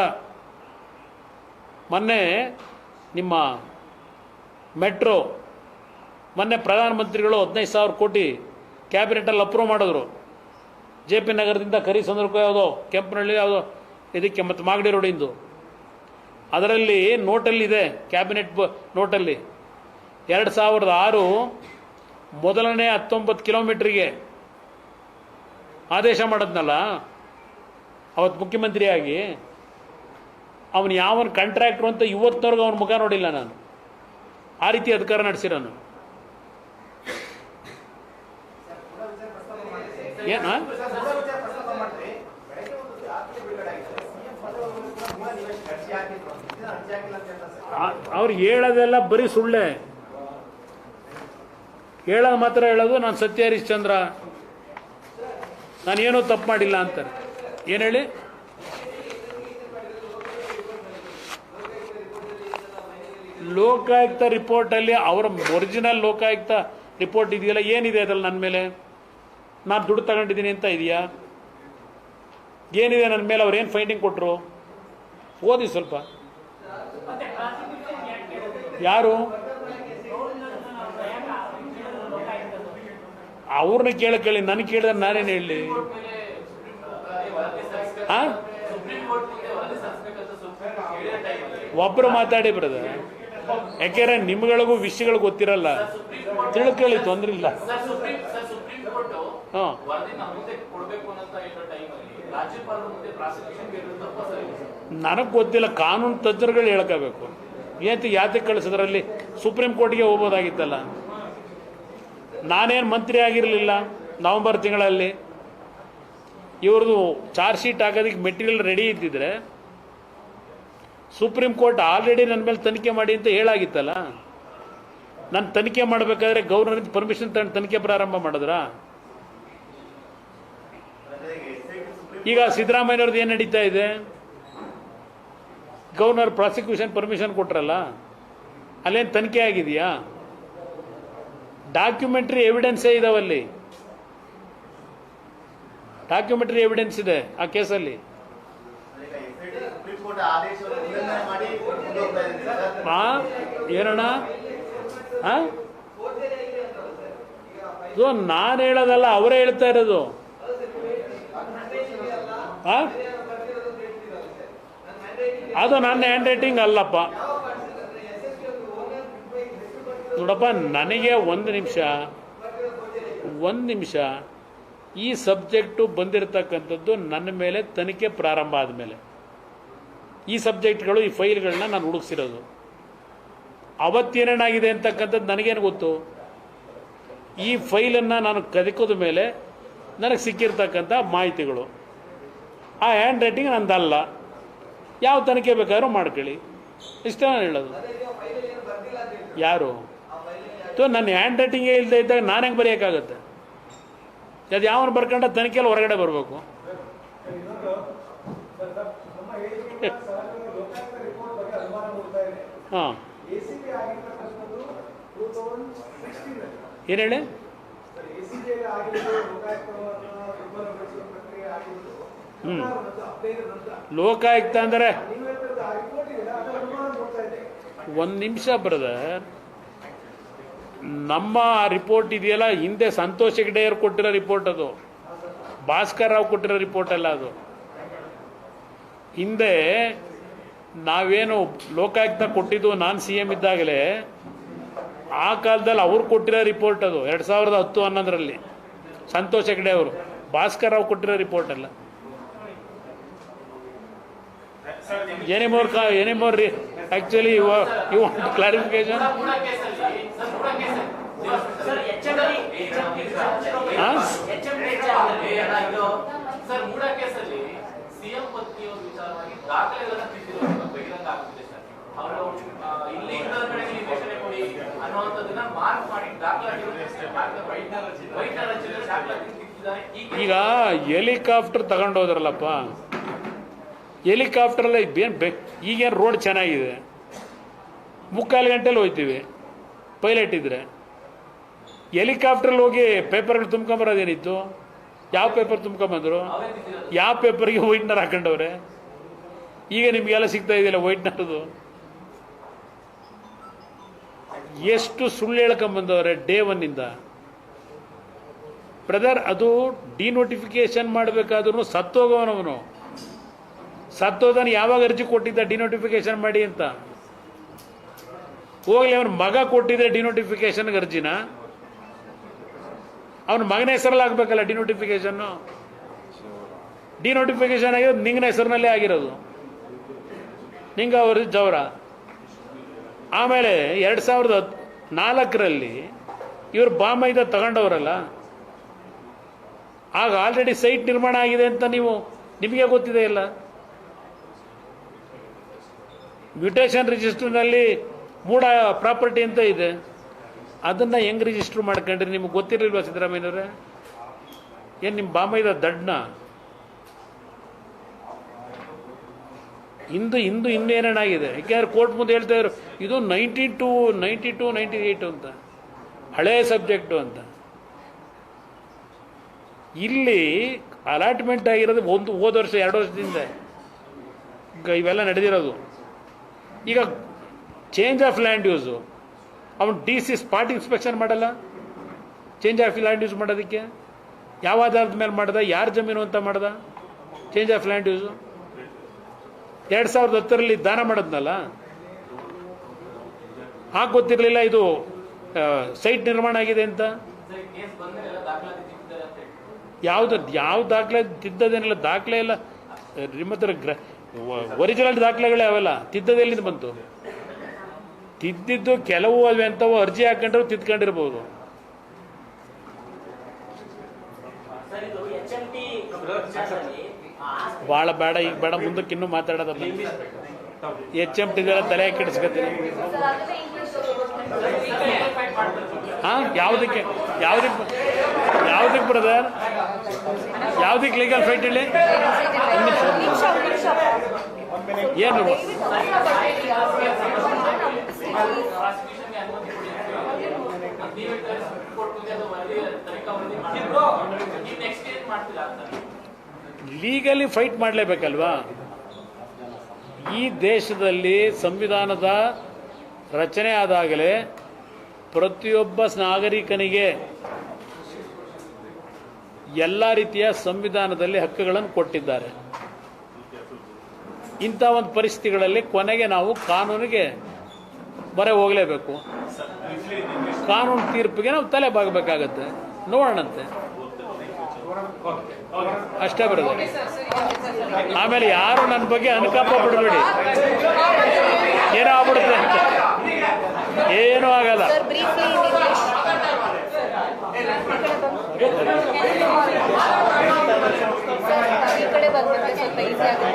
Speaker 1: ಮೊನ್ನೆ ನಿಮ್ಮ ಮೆಟ್ರೋ, ಮೊನ್ನೆ ಪ್ರಧಾನಮಂತ್ರಿಗಳು 15,000 ಕೋಟಿ ಕ್ಯಾಬಿನೆಟಲ್ಲಿ ಅಪ್ರೂವ್ ಮಾಡಿದ್ರು. JP ನಗರದಿಂದ ಕರಿಸಂದ್ರಕ್ಕೂ ಯಾವುದೋ ಕೆಂಪನಹಳ್ಳಿ ಯಾವುದೋ ಇದಕ್ಕೆ ಮತ್ತು ಮಾಗಡಿ ರೋಡಿಂದು. ಅದರಲ್ಲಿ ನೋಟಲ್ಲಿದೆ, ಕ್ಯಾಬಿನೆಟ್ ನೋಟಲ್ಲಿ 2006 ಮೊದಲನೇ 19 ಕಿಲೋಮೀಟ್ರಿಗೆ ಆದೇಶ ಮಾಡಿದ್ನಲ್ಲ ಅವತ್ತು ಮುಖ್ಯಮಂತ್ರಿಯಾಗಿ. ಅವನು ಯಾವನ ಕಾಂಟ್ರಾಕ್ಟ್ರು ಅಂತ ಇವತ್ತಿನವರೆಗೂ ಅವನ ಮುಖ ನೋಡಿಲ್ಲ ನಾನು. ಆ ರೀತಿ ಅಧಿಕಾರ ನಡೆಸಿರೋನು. ಏನ ಅವ್ರು ಹೇಳೋದೆಲ್ಲ ಬರೀ ಸುಳ್ಳೆ. ಹೇಳೋದು ಮಾತ್ರ ಹೇಳೋದು ನಾನು ಸತ್ಯ ಹರಿಶ್ಚಂದ್ರ, ನಾನೇನೂ ತಪ್ಪು ಮಾಡಿಲ್ಲ ಅಂತಾರೆ. ಏನು ಹೇಳಿ? ಲೋಕಾಯುಕ್ತ ರಿಪೋರ್ಟಲ್ಲಿ ಅವರ ಒರಿಜಿನಲ್ ಲೋಕಾಯುಕ್ತ ರಿಪೋರ್ಟ್ ಇದೆಯಲ್ಲ, ಏನಿದೆ ಅದ್ರಲ್ಲಿ ನನ್ನ ಮೇಲೆ? ನಾನು ದುಡ್ಡು ತಗೊಂಡಿದ್ದೀನಿ ಅಂತ ಇದೆಯಾ? ಏನಿದೆ ನನ್ನ ಮೇಲೆ? ಅವ್ರು ಏನು ಫೈಂಡಿಂಗ್ ಕೊಟ್ಟರು? ಓದಿ ಸ್ವಲ್ಪ. ಯಾರು? ಅವ್ರನ್ನ ಕೇಳಿ, ನನಗೆ ಕೇಳಿದ್ರೆ ನಾನೇನು ಹೇಳಿ? ಒಬ್ಬರು ಮಾತಾಡಿ ಬ್ರದರ್, ಯಾಕೆಂದ್ರೆ ನಿಮ್ಗಳಿಗೂ ವಿಷಯಗಳು ಗೊತ್ತಿರಲ್ಲ. ತಿಳ್ಕೊಳ್ಳಿ, ತೊಂದ್ರೆ ಇಲ್ಲ. ನನಗೆ ಗೊತ್ತಿಲ್ಲ, ಕಾನೂನು ತಜ್ಞರುಗಳು ಹೇಳ್ಕೋಬೇಕು. ಯಾತಕ್ಕೆ ಕಳಿಸಿದ್ರಲ್ಲಿ? ಸುಪ್ರೀಂ ಕೋರ್ಟ್ಗೆ ಹೋಗ್ಬೋದಾಗಿತ್ತಲ್ಲ. ನಾನೇನು ಮಂತ್ರಿ ಆಗಿರಲಿಲ್ಲ ನವೆಂಬರ್ ತಿಂಗಳಲ್ಲಿ. ಇವ್ರದ್ದು ಚಾರ್ಜ್ ಶೀಟ್ ಹಾಕೋದಕ್ಕೆ ಮೆಟೀರಿಯಲ್ ರೆಡಿ ಇದ್ದಿದ್ರೆ ಸುಪ್ರೀಂ ಕೋರ್ಟ್ ಆಲ್ರೆಡಿ ನನ್ನ ಮೇಲೆ ತನಿಖೆ ಮಾಡಿ ಅಂತ ಹೇಳಾಗಿತ್ತಲ್ಲ. ನಾನು ತನಿಖೆ ಮಾಡಬೇಕಾದ್ರೆ ಗವರ್ನರ್ ಪರ್ಮಿಷನ್ ತಗೊಂಡು ತನಿಖೆ ಪ್ರಾರಂಭ ಮಾಡಿದ್ರ? ಈಗ ಸಿದ್ದರಾಮಯ್ಯವ್ರದ್ದು ಏನು ನಡೀತಾ ಇದೆ? ಗವರ್ನರ್ ಪ್ರಾಸಿಕ್ಯೂಷನ್ ಪರ್ಮಿಷನ್ ಕೊಟ್ರಲ್ಲ, ಅಲ್ಲೇನು ತನಿಖೆ ಆಗಿದೆಯಾ? ಡಾಕ್ಯುಮೆಂಟ್ರಿ ಎವಿಡೆನ್ಸೇ ಇದಾವಲ್ಲಿ. ಡಾಕ್ಯುಮೆಂಟ್ರಿ ಎವಿಡೆನ್ಸ್ ಇದೆ ಆ ಕೇಸಲ್ಲಿ. ಏನಣ್ಣ? ನಾನು ಹೇಳೋದಲ್ಲ, ಅವರೇ ಹೇಳ್ತಾ ಇರೋದು. ಅದು ನನ್ನ ಹ್ಯಾಂಡ್ ರೈಟಿಂಗ್ ಅಲ್ಲಪ್ಪ. ನೋಡಪ್ಪ, ನನಗೆ ಒಂದು ನಿಮಿಷ ಈ ಸಬ್ಜೆಕ್ಟು ಬಂದಿರತಕ್ಕಂಥದ್ದು ನನ್ನ ಮೇಲೆ ತನಿಖೆ ಪ್ರಾರಂಭ ಆದಮೇಲೆ ಈ ಸಬ್ಜೆಕ್ಟ್ಗಳು, ಈ ಫೈಲ್ಗಳನ್ನ ನಾನು ಹುಡುಕ್ಸಿರೋದು. ಅವತ್ತೇನೇನಾಗಿದೆ ಅಂತಕ್ಕಂಥದ್ದು ನನಗೇನು ಗೊತ್ತು? ಈ ಫೈಲನ್ನು ನಾನು ಕದಿಕೋದ ಮೇಲೆ ನನಗೆ ಸಿಕ್ಕಿರ್ತಕ್ಕಂಥ ಮಾಹಿತಿಗಳು. ಆ ಹ್ಯಾಂಡ್ ರೈಟಿಂಗ್ ನಂದಲ್ಲ. ಯಾವ ತನಿಖೆ ಬೇಕಾದ್ರೂ ಮಾಡ್ಕೊಳ್ಳಿ, ಇಷ್ಟ ನಾನು ಹೇಳೋದು. ಯಾರು? ನನ್ನ ಹ್ಯಾಂಡ್ ರೈಟಿಂಗೇ ಇಲ್ಲದೆ ಇದ್ದಾಗ ನಾನು ಹೆಂಗೆ ಬರೆಯೋಕ್ಕಾಗತ್ತೆ? ಅದು ಯಾವನು ಬರ್ಕೊಂಡ ತನಿಖೆಯಲ್ಲಿ ಹೊರಗಡೆ ಬರಬೇಕು. ಹಾಂ, ಏನು ಹೇಳಿ? ಲೋಕಾಯುಕ್ತ ಅಂದರೆ ಒಂದು ನಿಮಿಷ ಬ್ರದರ್, ನಮ್ಮ ರಿಪೋರ್ಟ್ ಇದೆಯಲ್ಲ, ಹಿಂದೆ ಸಂತೋಷ್ ಹೆಗ್ಡೆ ಅವರು ಕೊಟ್ಟಿರೋ ರಿಪೋರ್ಟ್, ಅದು ಭಾಸ್ಕರ್ ರಾವ್ ಕೊಟ್ಟಿರೋ ರಿಪೋರ್ಟ್ ಅಲ್ಲ. ಅದು ಹಿಂದೆ ನಾವೇನು ಲೋಕಾಯುಕ್ತ ಕೊಟ್ಟಿದ್ದು ನಾನು CM ಇದ್ದಾಗಲೇ, ಆ ಕಾಲದಲ್ಲಿ ಅವ್ರು ಕೊಟ್ಟಿರೋ ರಿಪೋರ್ಟ್ ಅದು 2010-11ರಲ್ಲಿ ಸಂತೋಷ್ ಹೆಗ್ಡೆ ಅವರು, ಭಾಸ್ಕರ್ ರಾವ್ ಕೊಟ್ಟಿರೋ ರಿಪೋರ್ಟ್ ಅಲ್ಲ. Anymore actually you want clarification? ಈಗ ಹೆಲಿಕಾಪ್ಟರ್ ತಗೊಂಡೋದ್ರಲ್ಲಪ್ಪ, ಹೆಲಿಕಾಪ್ಟರಲ್ಲ ಈಗೇನು ರೋಡ್ ಚೆನ್ನಾಗಿದೆ, 3/4 ಗಂಟೆಲಿ ಹೋಗ್ತೀವಿ ಪೈಲಟ್ ಇದ್ರೆ. ಹೆಲಿಕಾಪ್ಟ್ರಲ್ಲಿ ಹೋಗಿ ಪೇಪರ್ಗಳು ತುಂಬ್ಕೊಂಬರೋದೇನಿತ್ತು? ಯಾವ ಪೇಪರ್ ತುಂಬ್ಕೊಂಬಂದರು? ಯಾವ ಪೇಪರ್ಗೆ ವೈಟ್ನರ್ ಹಾಕೊಂಡವ್ರೆ? ಈಗ ನಿಮಗೆಲ್ಲ ಸಿಗ್ತಾ ಇದೆಯಲ್ಲ ವೈಟ್ನರ್ದು. ಎಷ್ಟು ಸುಳ್ಳು ಹೇಳ್ಕೊಂಬಂದವ್ರೆ ಡೇ 1ಇಂದ ಬ್ರದರ್. ಅದು ಡಿನೋಟಿಫಿಕೇಶನ್ ಮಾಡಬೇಕಾದ್ರೂ ಸತ್ತೋಗೋನವನು. ಸತ್ತೋದನು ಯಾವಾಗ ಅರ್ಜಿ ಕೊಟ್ಟಿದ್ದ ಡಿನೋಟಿಫಿಕೇಶನ್ ಮಾಡಿ ಅಂತ? ಹೋಗ್ಲಿ, ಅವನ ಮಗ ಕೊಟ್ಟಿದ್ರೆ ಡಿನೋಟಿಫಿಕೇಶನ್ಗೆ ಅರ್ಜಿನ, ಅವನ ಮಗನ ಹೆಸರಲ್ಲಿ ಆಗ್ಬೇಕಲ್ಲ ಡಿನೋಟಿಫಿಕೇಶನ್ನು. ಡಿನೋಟಿಫಿಕೇಶನ್ ಆಗಿರೋದು ನಿಂಗನ ಹೆಸರಿನಲ್ಲೇ ಆಗಿರೋದು. ನಿಂಗ ಅವರು ಜವರ ಆಮೇಲೆ 2004ರಲ್ಲಿ ಇವರು ಬಾಮೈದ ತಗೊಂಡವರಲ್ಲ, ಆಗ ಆಲ್ರೆಡಿ ಸೈಟ್ ನಿರ್ಮಾಣ ಆಗಿದೆ ಅಂತ ನಿಮಗೆ ಗೊತ್ತಿದೆ ಇಲ್ಲ. ಮ್ಯೂಟೇಷನ್ ರಿಜಿಸ್ಟರ್ನಲ್ಲಿ ಮೂಡ ಪ್ರಾಪರ್ಟಿ ಅಂತ ಇದೆ, ಅದನ್ನು ಹೆಂಗೆ ರಿಜಿಸ್ಟರ್ ಮಾಡ್ಕೊಂಡ್ರಿ? ನಿಮ್ಗೆ ಗೊತ್ತಿರಲಿಲ್ವಾ ಸಿದ್ದರಾಮಯ್ಯನವರೇ? ಏನು ನಿಮ್ಮ ಬಾಮೈದ ದಡ್ನ? ಇಂದು ಏನೇನಾಗಿದೆ? ಯಾಕೆಂದ್ರೆ ಕೋರ್ಟ್ ಮುಂದೆ ಹೇಳ್ತಾ ಇದ್ರು ಇದು 98 ಅಂತ, ಹಳೇ ಸಬ್ಜೆಕ್ಟು ಅಂತ. ಇಲ್ಲಿ ಅಲಾಟ್ಮೆಂಟ್ ಆಗಿರೋದು ಹೋದ ವರ್ಷ 2 ವರ್ಷದಿಂದ ಇವೆಲ್ಲ ನಡೆದಿರೋದು. ಈಗ ಚೇಂಜ್ ಆಫ್ ಲ್ಯಾಂಡ್ ಯೂಸು ಅವನು DC ಸ್ಪಾಟ್ ಇನ್ಸ್ಪೆಕ್ಷನ್ ಮಾಡಲ್ಲ. ಚೇಂಜ್ ಆಫ್ ಲ್ಯಾಂಡ್ ಯೂಸ್ ಮಾಡೋದಕ್ಕೆ ಯಾವ ಆಧಾರದ ಮೇಲೆ ಮಾಡ್ದ? ಯಾರ ಜಮೀನು ಅಂತ ಮಾಡ್ದ? ಚೇಂಜ್ ಆಫ್ ಲ್ಯಾಂಡ್ ಯೂಸು 2010ರಲ್ಲಿ ದಾನ ಮಾಡಿದ್ನಲ್ಲ, ಆಗ ಗೊತ್ತಿರಲಿಲ್ಲ ಇದು ಸೈಟ್ ನಿರ್ಮಾಣ ಆಗಿದೆ ಅಂತ. ಯಾವ ದಾಖಲೆ ತಿದ್ದದೇನಿಲ್ಲ, ದಾಖಲೆ ಎಲ್ಲ ನಿಮ್ಮ ಹತ್ರ ಒರಿಜಿನಲ್ ದಾಖಲೆಗಳೇ ಅವೆಲ್ಲ, ತಿದ್ದದೆಲ್ಲಿಂದ ಬಂತು? ತಿದ್ದಿದ್ದು ಕೆಲವು ಅವೆ ಅಂತವು ಅರ್ಜಿ ಹಾಕೊಂಡ್ರು ತಿದ್ಕೊಂಡಿರ್ಬೋದು. ಭಾಳ ಬೇಡ, ಈಗ ಬೇಡ, ಮುಂದಕ್ಕೆ ಇನ್ನೂ ಮಾತಾಡೋದಲ್ಲ. HMT ತಲೆ ಕೆಡಿಸ್ಕೊತೀನಿ. ಯಾವುದಕ್ಕೆ ಬ್ರದರ್? ಯಾವುದಕ್ಕೆ ಲೀಗಲ್ ಫೈಟ್ ಹೇಳಿ? ಏನು ಲೀಗಲಿ ಫೈಟ್ ಮಾಡಲೇಬೇಕಲ್ವಾ? ಈ ದೇಶದಲ್ಲಿ ಸಂವಿಧಾನದ ರಚನೆ ಆದಾಗಲೇ ಪ್ರತಿಯೊಬ್ಬ ನಾಗರಿಕನಿಗೆ ಎಲ್ಲ ರೀತಿಯ ಸಂವಿಧಾನದಲ್ಲಿ ಹಕ್ಕುಗಳನ್ನು ಕೊಟ್ಟಿದ್ದಾರೆ. ಇಂಥ ಒಂದು ಪರಿಸ್ಥಿತಿಗಳಲ್ಲಿ ಕೊನೆಗೆ ನಾವು ಕಾನೂನಿಗೆ ಮೊರೆ ಹೋಗಲೇಬೇಕು. ಕಾನೂನು ತೀರ್ಪಿಗೆ ನಾವು ತಲೆ ಬಾಗಬೇಕಾಗತ್ತೆ. ನೋಡೋಣಂತೆ, ಅಷ್ಟೇ ಬರೋದು. ಆಮೇಲೆ ಯಾರು ನನ್ನ ಬಗ್ಗೆ ಅನುಕಂಪ ಬಿಡಬೇಡಿ, ಏನೋ ಆಗ್ಬಿಡುತ್ತೆ ಅಂತ. ಏನೂ ಆಗಲ್ಲ.
Speaker 3: ಈ ಕಡೆ ಬಂದ್ಬಿಟ್ಟು ಸ್ವಲ್ಪ ಈಸಿ ಆಗುತ್ತೆ.